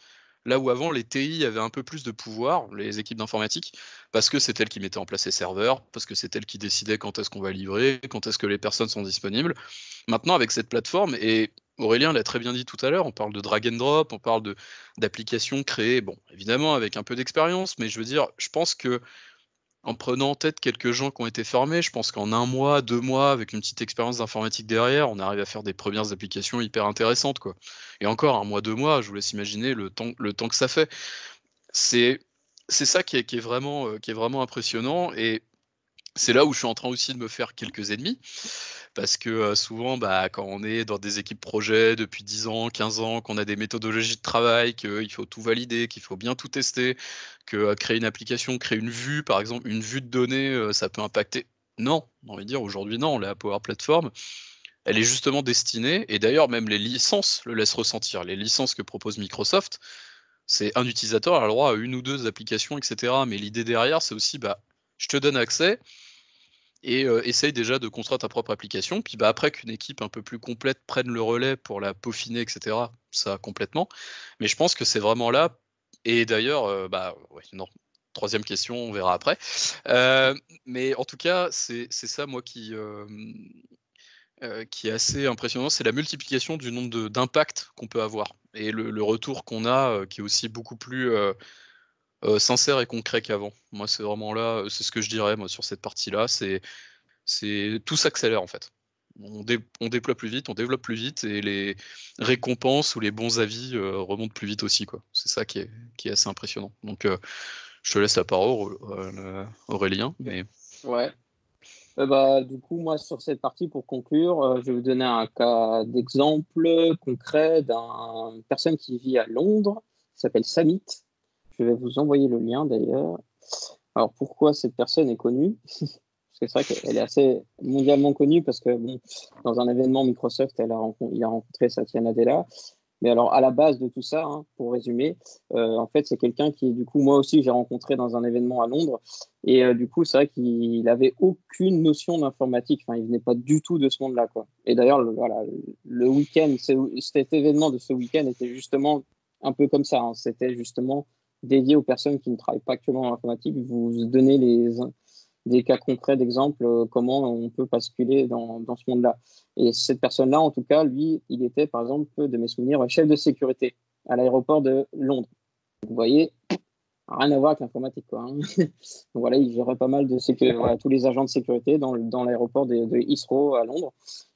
Là où avant les TI avaient un peu plus de pouvoir, les équipes d'informatique, parce que c'est elles qui mettaient en place les serveurs, parce que c'est elles qui décidaient quand est-ce qu'on va livrer, quand est-ce que les personnes sont disponibles. Maintenant, avec cette plateforme, et Aurélien l'a très bien dit tout à l'heure, on parle de drag and drop, on parle d'applications créées, bon, évidemment avec un peu d'expérience, mais je veux dire, je pense que en prenant en tête quelques gens qui ont été formés, je pense qu'en 1 mois, 2 mois, avec une petite expérience d'informatique derrière, on arrive à faire des premières applications hyper intéressantes, quoi. Et encore 1 mois, 2 mois, je vous laisse imaginer le temps que ça fait. C'est c'est ça qui est vraiment impressionnant, et c'est là où je suis en train aussi de me faire quelques ennemis, parce que souvent, bah, quand on est dans des équipes projets depuis 10 ans, 15 ans, qu'on a des méthodologies de travail, qu'il faut tout valider, qu'il faut bien tout tester, que créer une application, créer une vue, par exemple, une vue de données, ça peut impacter. Non, j'ai envie de dire aujourd'hui, non, la Power Platform, elle est justement destinée, et d'ailleurs, même les licences le laissent ressentir. Les licences que propose Microsoft, c'est un utilisateur a le droit à 1 ou 2 applications, etc. Mais l'idée derrière, c'est aussi, bah, je te donne accès, et essaye déjà de construire ta propre application. Puis bah, après qu'une équipe un peu plus complète prenne le relais pour la peaufiner, etc., ça complètement. Mais je pense que c'est vraiment là. Et d'ailleurs, bah ouais, non. Troisième question, on verra après. Mais en tout cas, c'est ça, moi, qui est assez impressionnant, c'est la multiplication du nombre d'impacts qu'on peut avoir. Et le retour qu'on a, qui est aussi beaucoup plus sincère et concret qu'avant. Moi, c'est vraiment là, c'est ce que je dirais, moi, sur cette partie-là. Tout s'accélère en fait. On déploie plus vite, on développe plus vite, et les récompenses ou les bons avis remontent plus vite aussi, quoi. C'est ça qui est assez impressionnant. Donc je te laisse la parole, Aurélien. Mais... Ouais. Bah, du coup, moi, sur cette partie, pour conclure, je vais vous donner un cas d'exemple concret d'une personne qui vit à Londres, qui s'appelle Samit. Je vais vous envoyer le lien d'ailleurs. Alors, pourquoi cette personne est connue? Parce que c'est vrai qu'elle est assez mondialement connue, parce que bon, dans un événement Microsoft, il a rencontré Satya Nadella. Mais alors, à la base de tout ça, hein, pour résumer, en fait, c'est quelqu'un qui, du coup, moi aussi, j'ai rencontré dans un événement à Londres. Et du coup, c'est vrai qu'il n'avait aucune notion d'informatique. Enfin, il venait pas du tout de ce monde-là, quoi. Et d'ailleurs, voilà, le week-end, cet événement de ce week-end était justement un peu comme ça, hein. C'était justement dédié aux personnes qui ne travaillent pas actuellement en informatique. Vous donnez des cas concrets d'exemples, comment on peut basculer dans ce monde-là. Et cette personne-là, en tout cas, lui, il était, par exemple, de mes souvenirs, chef de sécurité à l'aéroport de Londres. Vous voyez, rien à voir avec l'informatique, quoi, hein. Donc voilà, il gérait pas mal de voilà, tous les agents de sécurité dans l'aéroport de Heathrow à Londres.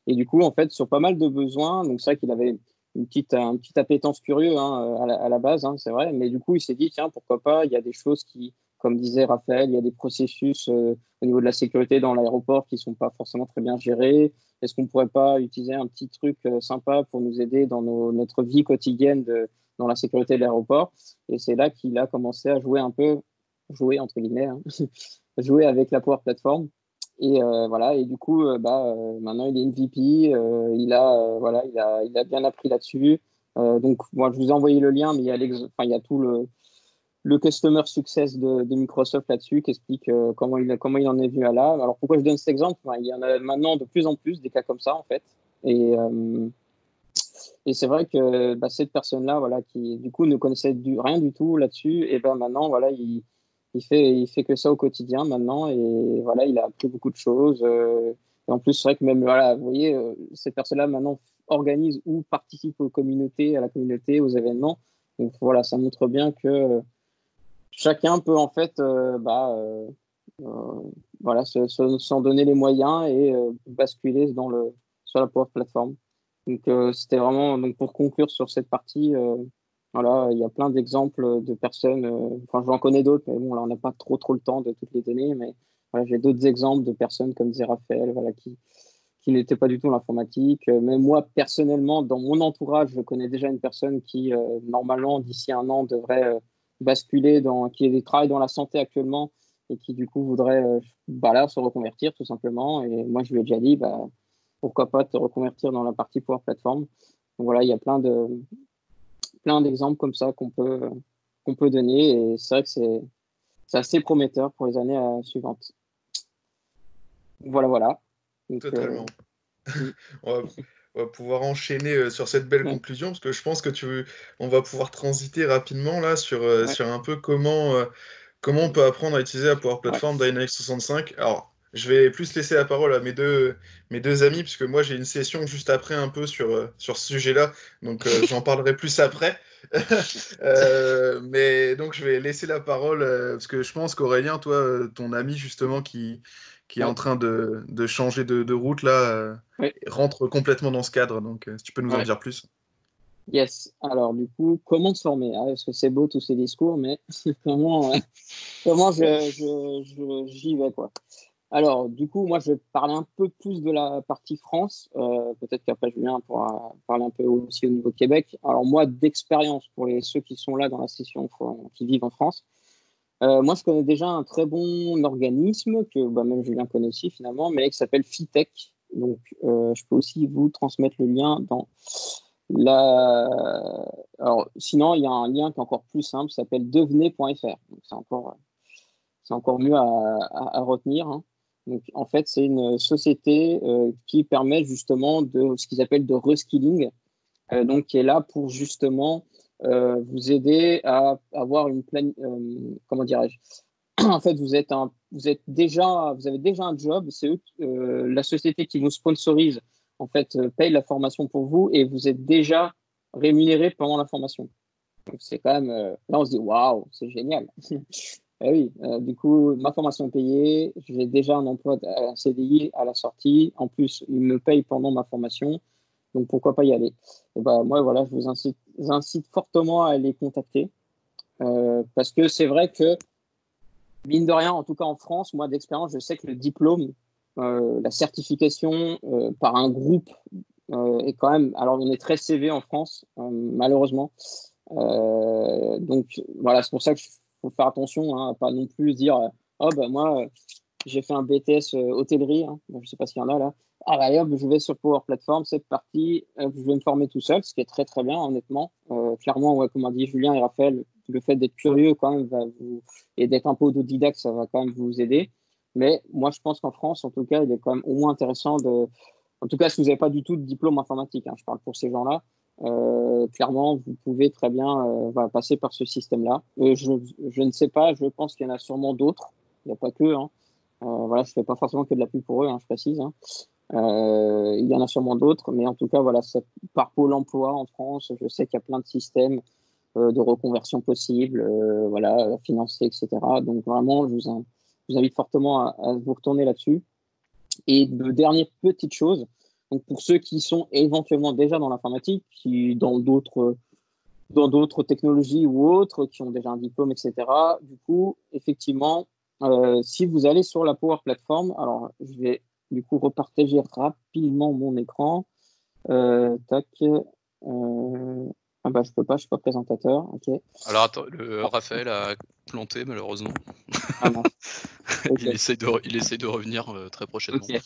Et du coup, en fait, sur pas mal de besoins, donc c'est vrai qu'il avait une petite appétence curieux, hein, à la base, hein, c'est vrai, mais du coup, il s'est dit, tiens, pourquoi pas, il y a des choses qui, comme disait Raphaël, il y a des processus au niveau de la sécurité dans l'aéroport qui sont pas forcément très bien gérés. Est-ce qu'on pourrait pas utiliser un petit truc sympa pour nous aider dans notre vie quotidienne dans la sécurité de l'aéroport? Et c'est là qu'il a commencé à jouer entre guillemets, hein, jouer avec la Power Platform. Et voilà, et du coup, maintenant il est MVP, voilà, il a bien appris là-dessus. Donc, moi, je vous ai envoyé le lien, mais il y a tout le customer success de Microsoft là-dessus, qui explique comment il en est venu à là. Alors pourquoi je donne cet exemple? Il y en a maintenant de plus en plus des cas comme ça en fait. Et c'est vrai que cette personne-là, voilà, qui du coup ne connaissait rien du tout là-dessus, et ben maintenant, voilà, il fait que ça au quotidien maintenant, et voilà, il a appris beaucoup de choses. Et en plus, c'est vrai que même, voilà, vous voyez, cette personne-là maintenant organise ou participe à la communauté, aux événements. Donc voilà, ça montre bien que chacun peut en fait, voilà, s'en donner les moyens et basculer sur la Power Platform. Donc, c'était vraiment, donc pour conclure sur cette partie, voilà, il y a plein d'exemples de personnes, enfin, j'en connais d'autres, mais bon, là, on n'a pas trop le temps de toutes les donner, mais voilà, j'ai d'autres exemples de personnes comme disait Raphaël, voilà, qui n'étaient pas du tout dans l'informatique. Mais moi, personnellement, dans mon entourage, je connais déjà une personne qui, normalement, d'ici un an, devrait basculer qui travaille dans la santé actuellement et qui, du coup, voudrait là, se reconvertir, tout simplement. Et moi, je lui ai déjà dit, pourquoi pas te reconvertir dans la partie Power Platform. Donc voilà, il y a plein d'exemples comme ça qu'on peut donner. Et c'est vrai que c'est assez prometteur pour les années suivantes. Voilà. Donc, Totalement. On va pouvoir enchaîner sur cette belle Ouais. conclusion, parce que je pense que on va pouvoir transiter rapidement là sur un peu comment on peut apprendre à utiliser la Power Platform Dynamics 65. Alors, je vais plus laisser la parole à mes deux amis, puisque moi j'ai une session juste après un peu sur ce sujet-là, donc j'en parlerai plus après. Mais donc je vais laisser la parole, parce que je pense qu'Aurélien, toi, ton ami justement qui est en train de changer de route là, rentre complètement dans ce cadre. Donc si tu peux nous en dire plus. Yes. Alors du coup, comment se former? Parce que c'est beau tous ces discours, mais comment j'y vais quoi. Alors du coup, moi je vais parler un peu plus de la partie France. Peut-être qu'après Julien pourra parler un peu aussi au niveau Québec. Alors moi, d'expérience pour ceux qui sont là dans la session, qui vivent en France. Moi, je connais déjà un très bon organisme que même Julien connaît aussi finalement, mais qui s'appelle Fitech. Donc, je peux aussi vous transmettre le lien dans la. Alors, sinon, il y a un lien qui est encore plus simple, ça s'appelle devenez.fr. Donc, c'est encore mieux à retenir. Hein. Donc, en fait, c'est une société qui permet justement de ce qu'ils appellent de reskilling, donc qui est là pour justement vous aider à avoir comment dirais-je. En fait, vous avez déjà un job. C'est eux, la société qui vous sponsorise, en fait, paye la formation pour vous et vous êtes déjà rémunéré pendant la formation. Donc, c'est quand même. Là, on se dit waouh, c'est génial. Eh oui, du coup, ma formation est payée. J'ai déjà un emploi, un CDI à la sortie. En plus, ils me payent pendant ma formation. Donc, pourquoi pas y aller? Et moi, voilà, je vous incite fortement à les contacter. Parce que c'est vrai que, mine de rien, en tout cas en France, moi d'expérience, je sais que le diplôme, la certification par un groupe est quand même. Alors, on est très CV en France, malheureusement. Donc, voilà, c'est pour ça qu'il faut faire attention à pas non plus dire moi, j'ai fait un BTS hôtellerie. Hein. Je ne sais pas s'il y en a là. Hop, je vais sur Power Platform, c'est parti. Je vais me former tout seul, ce qui est très très bien, honnêtement. Clairement, comme a dit Julien et Raphaël, le fait d'être curieux quand même et d'être un peu autodidacte, ça va quand même vous aider. Mais moi, je pense qu'en France, en tout cas, il est quand même au moins intéressant en tout cas, si vous n'avez pas du tout de diplôme informatique, hein, je parle pour ces gens-là, clairement, vous pouvez très bien passer par ce système-là. Je ne sais pas, je pense qu'il y en a sûrement d'autres. Il n'y a pas que. Hein. Voilà, je ne fais pas forcément que de la pub pour eux, hein, je précise. Hein. Il y en a sûrement d'autres, mais en tout cas, voilà, par Pôle emploi en France, je sais qu'il y a plein de systèmes de reconversion possibles, voilà, financés, etc. Donc vraiment, je vous invite fortement à vous retourner là-dessus. Et de dernière petite chose, donc pour ceux qui sont éventuellement déjà dans l'informatique, qui dans d'autres technologies ou autres, qui ont déjà un diplôme, etc. Du coup, effectivement, si vous allez sur la Power Platform, alors je vais du coup repartager rapidement mon écran. Tac. Je peux pas, je suis pas présentateur. Ok. Alors attends, Raphaël a planté malheureusement. Ah mince. Okay. Il essaie de revenir très prochainement. Okay.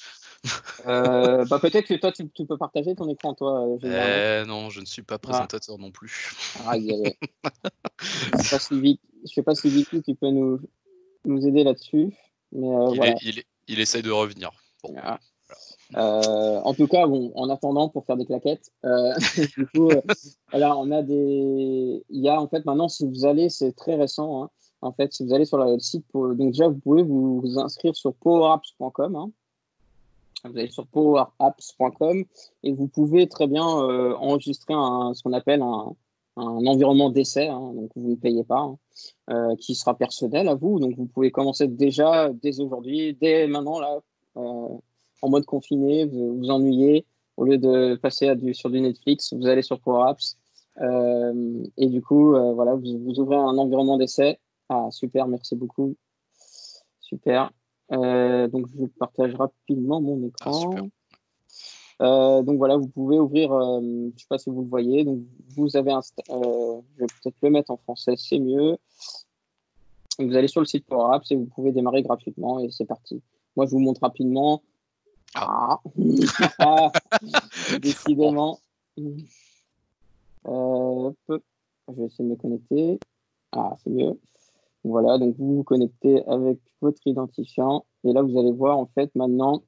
Peut-être que toi, tu peux partager ton écran, toi, généralement. Non, je ne suis pas Ah, présentateur non plus. aïe, aïe, aïe. Je sais pas si Vicky, tu peux nous aider là-dessus. Mais voilà. Il essaye de revenir. Bon. Ah. En tout cas, bon, en attendant pour faire des claquettes, du coup, voilà, il y a en fait maintenant, si vous allez, c'est très récent, hein, en fait, si vous allez sur le site, donc déjà, vous pouvez vous inscrire sur powerapps.com, hein. Vous allez sur powerapps.com et vous pouvez très bien enregistrer ce qu'on appelle un environnement d'essai, hein, donc vous ne payez pas, hein, qui sera personnel à vous. Donc vous pouvez commencer déjà dès aujourd'hui, dès maintenant là, en mode confiné, vous vous ennuyez. Au lieu de passer sur du Netflix, vous allez sur Power Apps. Et du coup, voilà, vous ouvrez un environnement d'essai. Ah, super, merci beaucoup. Super. Donc, je partage rapidement mon Ah, super. écran. Donc voilà, vous pouvez ouvrir, je ne sais pas si vous le voyez, donc vous avez je vais peut-être le mettre en français, c'est mieux. Vous allez sur le site Power Apps et vous pouvez démarrer gratuitement et c'est parti. Moi, je vous montre rapidement. Ah, décidément. Je vais essayer de me connecter. Ah, c'est mieux. Voilà, donc vous vous connectez avec votre identifiant et là, vous allez voir en fait maintenant.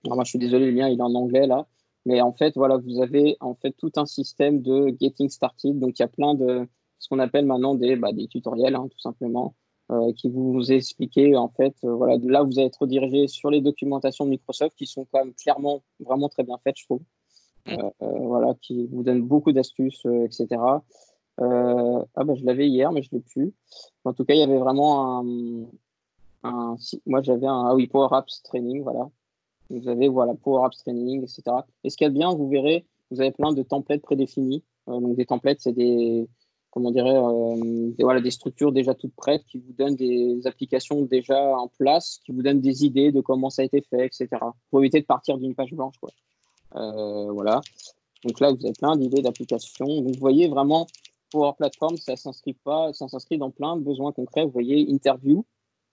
Alors moi, je suis désolé, le lien il est en anglais là, mais en fait, voilà, vous avez en fait tout un système de getting started. Donc, il y a plein de ce qu'on appelle maintenant des tutoriels, hein, tout simplement, qui vous expliquent en fait, voilà, là, vous allez être redirigé sur les documentations de Microsoft qui sont quand même clairement vraiment très bien faites, je trouve. Voilà, qui vous donnent beaucoup d'astuces, etc. Je l'avais hier, mais je l'ai plus. En tout cas, il y avait vraiment moi j'avais Power Apps Training, voilà. Vous avez Power Apps Training, etc. Et ce qu'il y a de bien, vous verrez, vous avez plein de templates prédéfinis. Donc des templates, c'est des structures déjà toutes prêtes qui vous donnent des applications déjà en place, qui vous donnent des idées de comment ça a été fait, etc. Pour éviter de partir d'une page blanche, quoi. Voilà. Donc là, vous avez plein d'idées d'applications. Donc, vous voyez vraiment, Power Platform, ça s'inscrit dans plein de besoins concrets. Vous voyez, interview,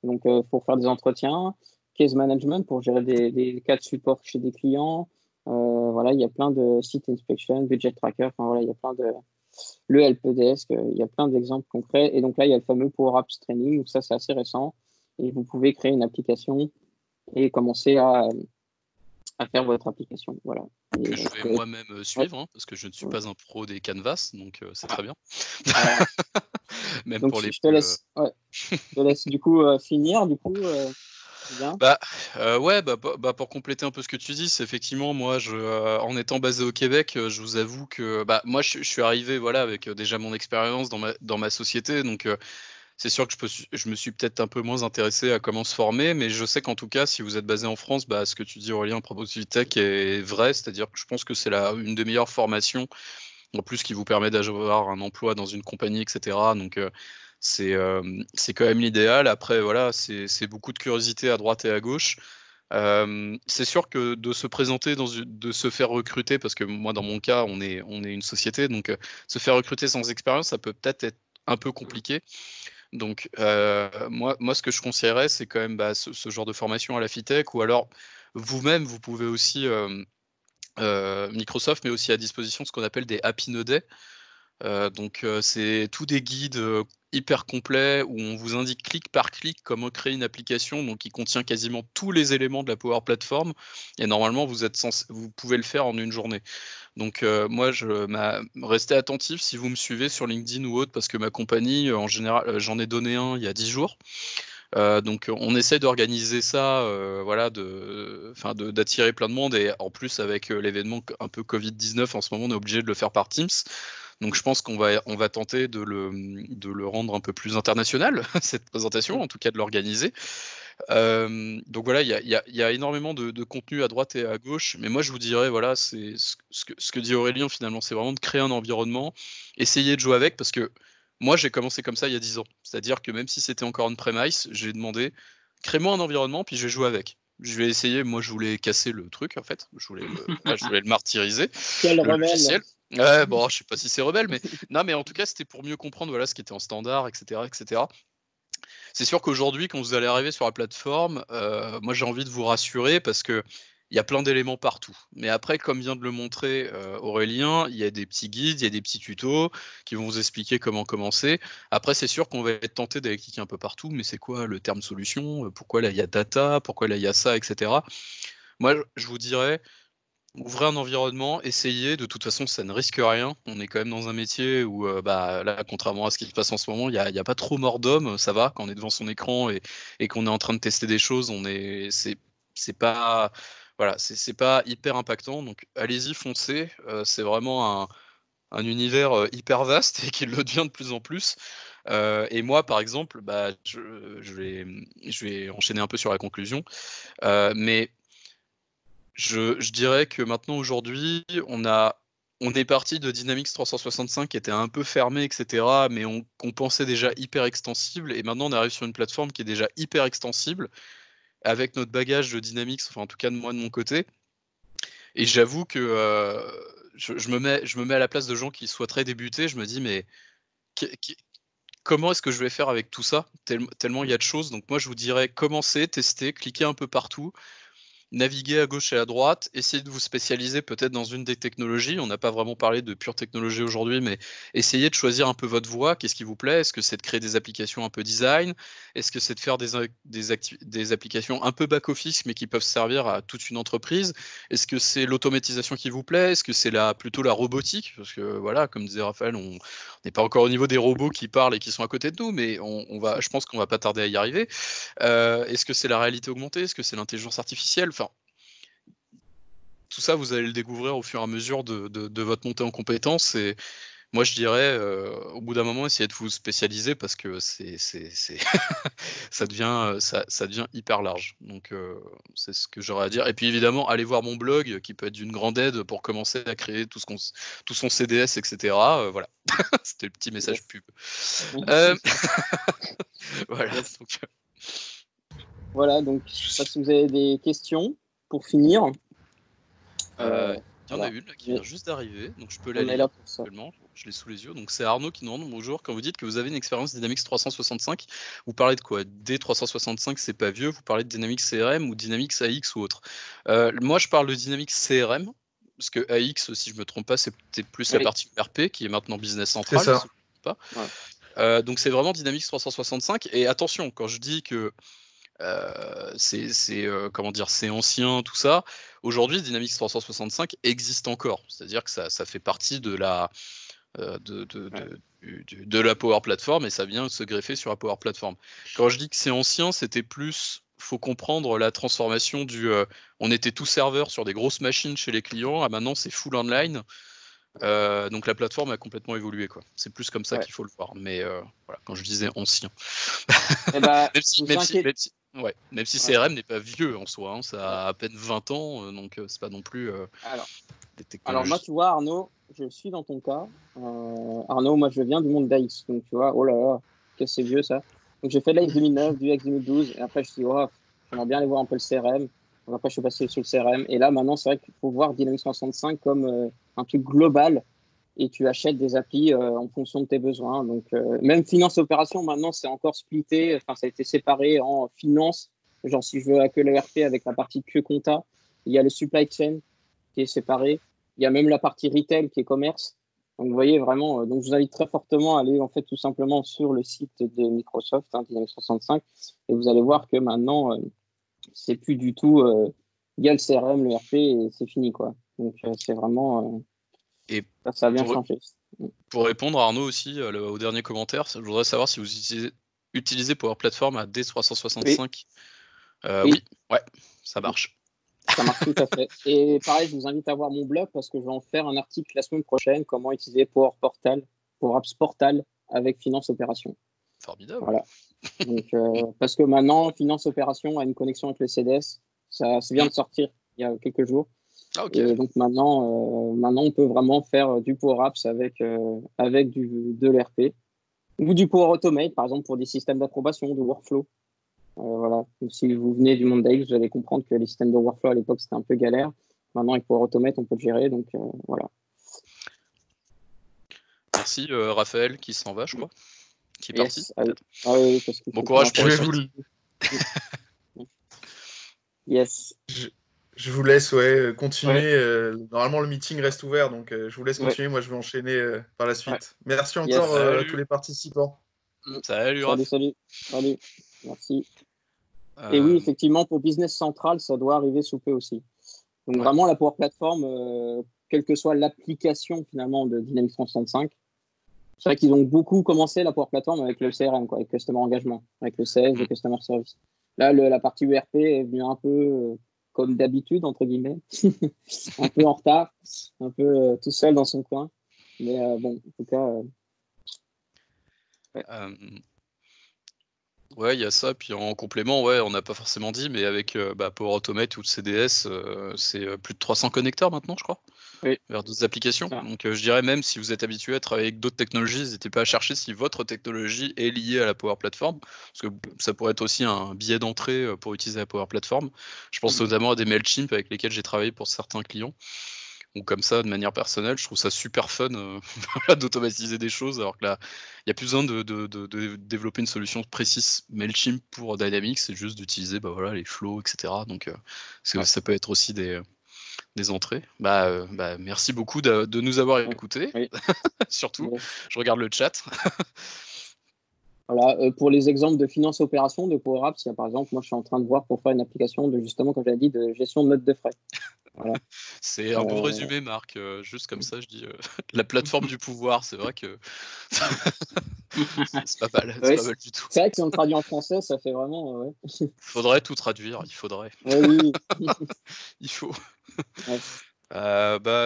donc pour faire des entretiens, case management pour gérer des cas de support chez des clients. Voilà, il y a plein de site inspection, budget tracker. Enfin voilà, il y a plein le helpdesk. Il y a plein d'exemples concrets. Et donc là, il y a le fameux Power Apps Training. Donc ça, c'est assez récent. Et vous pouvez créer une application et commencer à faire votre application. Voilà. Que je vais moi-même suivre, hein, parce que je ne suis pas un pro des canvas, donc c'est très bien. Même donc, pour les je te laisse du coup finir. Du coup, bien. Pour compléter un peu ce que tu dis, c'est effectivement moi, en étant basé au Québec, je vous avoue que moi, je suis arrivé voilà avec déjà mon expérience dans ma société, donc c'est sûr que je me suis peut-être un peu moins intéressé à comment se former, mais je sais qu'en tout cas, si vous êtes basé en France, ce que tu dis Aurélien à propos de Tech est vrai, c'est-à-dire que je pense que c'est une des meilleures formations, en plus qui vous permet d'avoir un emploi dans une compagnie, etc. Donc c'est quand même l'idéal. Après voilà, c'est beaucoup de curiosité à droite et à gauche. C'est sûr que de se présenter de se faire recruter, parce que moi dans mon cas on est une société, donc se faire recruter sans expérience, ça peut peut-être être un peu compliqué. Donc, moi, ce que je conseillerais, c'est quand même ce genre de formation à la FITech, ou alors vous-même, vous pouvez aussi, Microsoft met aussi à disposition ce qu'on appelle des Happy Node Day. Donc, c'est tous des guides hyper complets où on vous indique clic par clic comment créer une application, donc qui contient quasiment tous les éléments de la Power Platform. Et normalement, vous pouvez le faire en une journée. Donc moi, restez attentif si vous me suivez sur LinkedIn ou autre, parce que ma compagnie, en général, j'en ai donné un il y a 10 jours. Donc on essaie d'organiser ça, voilà, d'attirer plein de monde, et en plus avec l'événement un peu Covid-19 en ce moment, on est obligé de le faire par Teams. Donc je pense qu'on va tenter de le rendre un peu plus international, cette présentation, en tout cas de l'organiser. Donc voilà, il y a énormément de contenu à droite et à gauche, mais moi je vous dirais, voilà, c'est ce que dit Aurélien finalement, c'est vraiment de créer un environnement, essayer de jouer avec, parce que moi j'ai commencé comme ça il y a 10 ans. C'est-à-dire que même si c'était encore on-premise, j'ai demandé, crée-moi un environnement, puis je vais jouer avec. Je vais essayer, moi je voulais casser le truc en fait, je voulais le martyriser, Quel le rebelle. logiciel. Ouais, bon, je sais pas si c'est rebelle, mais non, mais en tout cas, c'était pour mieux comprendre voilà ce qui était en standard, etc., etc. C'est sûr qu'aujourd'hui, quand vous allez arriver sur la plateforme, moi j'ai envie de vous rassurer, parce que il y a plein d'éléments partout. Mais après, comme vient de le montrer Aurélien, il y a des petits guides, il y a des petits tutos qui vont vous expliquer comment commencer. Après, c'est sûr qu'on va être tenté d'aller cliquer un peu partout, mais c'est quoi le terme solution? Pourquoi là il y a data? Pourquoi là il y a ça, etc. Moi, je vous dirais, ouvrez un environnement, essayez, de toute façon ça ne risque rien. On est quand même dans un métier où, là, contrairement à ce qui se passe en ce moment, il y a pas trop mort d'homme, ça va, quand on est devant son écran et qu'on est en train de tester des choses, c'est pas, voilà, c'est pas hyper impactant, donc allez-y, foncez, c'est vraiment un univers hyper vaste et qui le devient de plus en plus. Et moi, par exemple, je vais enchaîner un peu sur la conclusion, mais je dirais que maintenant, aujourd'hui, on est parti de Dynamics 365 qui était un peu fermé, etc., mais qu'on pensait déjà hyper extensible, et maintenant on arrive sur une plateforme qui est déjà hyper extensible, avec notre bagage de Dynamics, enfin en tout cas de moi de mon côté, et j'avoue que je me mets à la place de gens qui souhaiteraient débuter, je me dis mais comment est-ce que je vais faire avec tout ça, tellement il y a de choses. Donc moi je vous dirais, commencez, testez, cliquez un peu partout, naviguer à gauche et à droite, essayez de vous spécialiser peut-être dans une des technologies. On n'a pas vraiment parlé de pure technologie aujourd'hui, mais essayez de choisir un peu votre voie. Qu'est-ce qui vous plaît? Est-ce que c'est de créer des applications un peu design? Est-ce que c'est de faire des applications un peu back-office, mais qui peuvent servir à toute une entreprise? Est-ce que c'est l'automatisation qui vous plaît? Est-ce que c'est plutôt la robotique? Parce que voilà, comme disait Raphaël, on n'est pas encore au niveau des robots qui parlent et qui sont à côté de nous, mais je pense qu'on va pas tarder à y arriver. Est-ce que c'est la réalité augmentée? Est-ce que c'est l'intelligence artificielle? Enfin, tout ça, vous allez le découvrir au fur et à mesure de votre montée en compétences. Et moi, je dirais, au bout d'un moment, essayez de vous spécialiser parce que ça devient hyper large. Donc, c'est ce que j'aurais à dire. Et puis, évidemment, allez voir mon blog qui peut être d'une grande aide pour commencer à créer tout son CDS, etc. Voilà, c'était le petit message pub. Voilà. Yes. Voilà, donc je ne sais pas si vous avez des questions pour finir. Il y en voilà. a une là, qui vient juste d'arriver, donc je peux la On est lire là pour ça. actuellement. Je l'ai sous les yeux. Donc c'est Arnaud qui nous demande bonjour. Quand vous dites que vous avez une expérience Dynamics 365, vous parlez de quoi? D365, c'est pas vieux. Vous parlez de Dynamics CRM ou Dynamics AX ou autre? Moi, je parle de Dynamics CRM parce que AX, si je me trompe pas, c'était plus la partie ERP qui est maintenant Business Central. C'est ça. Si je me trompe pas. Donc c'est vraiment Dynamics 365. Et attention, quand je dis que comment dire, c'est ancien, tout ça. Aujourd'hui, Dynamics 365 existe encore, c'est-à-dire que ça fait partie de la de la Power Platform et ça vient se greffer sur la Power Platform. Quand je dis que c'est ancien, c'était plus, faut comprendre la transformation on était tout serveur sur des grosses machines chez les clients, à maintenant c'est full online. Donc la plateforme a complètement évolué, quoi. C'est plus comme ça qu'il faut le voir. Mais voilà, quand je disais ancien, même si CRM n'est pas vieux en soi, hein, ça a à peine 20 ans, donc c'est pas non plus des technologies. Alors moi, tu vois, Arnaud, je suis dans ton cas. Arnaud, moi, je viens du monde d'AX, donc tu vois, oh là là, qu'est-ce que c'est vieux ça. Donc j'ai fait de l'AX 2009, du AX 2012, et après je me suis dit, oh, j'aimerais bien aller voir un peu le CRM. Donc après, je suis passé sur le CRM, et là maintenant, c'est vrai qu'il faut voir Dynamics 365 comme un truc global, et tu achètes des applis en fonction de tes besoins. Donc même finance et opération, maintenant, c'est encore splitté, enfin, ça a été séparé en finance. Genre, si je veux que l'ERP avec la partie que compta, il y a le supply chain qui est séparé. Il y a même la partie retail qui est commerce. Donc, vous voyez vraiment, donc je vous invite très fortement à aller en fait tout simplement sur le site de Microsoft, Dynamics 365, et vous allez voir que maintenant, c'est plus du tout, il y a le CRM, le RP, et c'est fini, quoi. Donc, c'est vraiment, et ça a bien changé. Pour répondre, Arnaud, aussi, au dernier commentaire, je voudrais savoir si vous utilisez Power Platform à D365. Oui, ouais, ça marche. Ça marche tout à fait. Et pareil, je vous invite à voir mon blog parce que je vais en faire un article la semaine prochaine, comment utiliser Power Apps Portal avec Finance Opération. Formidable. Voilà. Donc, parce que maintenant, Finance Opération a une connexion avec le CDS. Ça vient de sortir il y a quelques jours. Ah, okay. Et donc maintenant, on peut vraiment faire du Power Apps avec de l'ERP ou du Power Automate, par exemple, pour des systèmes d'approbation, de workflow. Voilà. Donc, si vous venez du monde d'AX, vous allez comprendre que les systèmes de workflow à l'époque, c'était un peu galère. Maintenant, avec Power Automate, on peut le gérer. Donc, voilà. Merci, Raphaël, qui s'en va, je crois. Qui est parti. Oui, bon courage pour la suite. Yes. Je vous laisse continuer. Normalement, le meeting reste ouvert, donc je vous laisse continuer. Moi, je vais enchaîner par la suite. Merci encore Yes. à tous les participants. Salut, Raph. Salut. Merci. Et oui, effectivement, pour Business Central, ça doit arriver sous peu aussi. Donc vraiment, la Power Platform, quelle que soit l'application finalement de Dynamics 365, c'est vrai qu'ils ont beaucoup commencé la Power Platform avec le CRM, avec Customer Engagement, avec le CS, le Customer Service. Là, la partie ERP est venue un peu comme d'habitude, entre guillemets, un peu en retard, un peu tout seul dans son coin. Mais bon, en tout cas... Ouais, il y a ça. Puis en complément, on n'a pas forcément dit, mais avec Power Automate ou le CDS, c'est plus de 300 connecteurs maintenant, je crois, vers d'autres applications. Donc je dirais même, si vous êtes habitué à travailler avec d'autres technologies, n'hésitez pas à chercher si votre technologie est liée à la Power Platform, parce que ça pourrait être aussi un billet d'entrée pour utiliser la Power Platform. Je pense notamment à des Mailchimp avec lesquels j'ai travaillé pour certains clients. Donc comme ça, de manière personnelle, je trouve ça super fun d'automatiser des choses, alors que là, il n'y a plus besoin de développer une solution précise Mailchimp pour Dynamics, c'est juste d'utiliser les flows, etc. Donc ça peut être aussi des entrées. Merci beaucoup de nous avoir écoutés. Surtout, je regarde le chat. Voilà, pour les exemples de finance opération de Power Apps, il y a par exemple, moi je suis en train de voir pour faire une application de justement, comme j'avais dit, de gestion de notes de frais. Voilà. C'est un bon résumé, Marc. Juste comme ça, je dis la plateforme du pouvoir. C'est vrai que c'est pas mal. C'est pas mal du tout. C'est vrai que si on le traduit en français, ça fait vraiment. Faudrait tout traduire. Il faudrait. Oui. Il faut.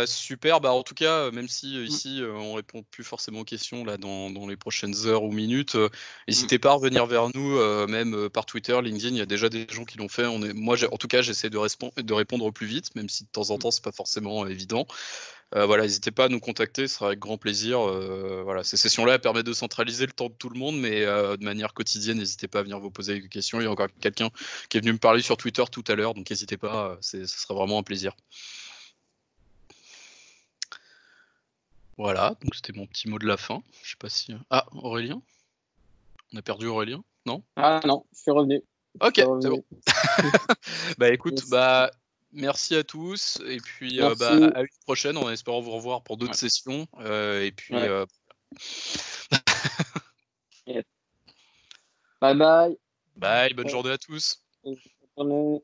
Super. En tout cas, même si ici on répond plus forcément aux questions là dans les prochaines heures ou minutes, n'hésitez pas à revenir vers nous, même par Twitter, LinkedIn. Il y a déjà des gens qui l'ont fait. En tout cas, j'essaie de répondre au plus vite, même si de temps en temps c'est pas forcément évident. N'hésitez pas à nous contacter, ce sera avec grand plaisir. Ces sessions-là permettent de centraliser le temps de tout le monde, mais de manière quotidienne, n'hésitez pas à venir vous poser des questions. Il y a encore quelqu'un qui est venu me parler sur Twitter tout à l'heure, donc n'hésitez pas. Ce sera vraiment un plaisir. Voilà, donc c'était mon petit mot de la fin. Je sais pas si... Ah, Aurélien? On a perdu Aurélien? Non? Ah non, je suis revenu. Ok, c'est bon. Écoute, merci à tous. Et puis, à une prochaine, en espérant vous revoir pour d'autres sessions. Et puis... Bye bye. Bye, bonne journée à tous. Bonne journée.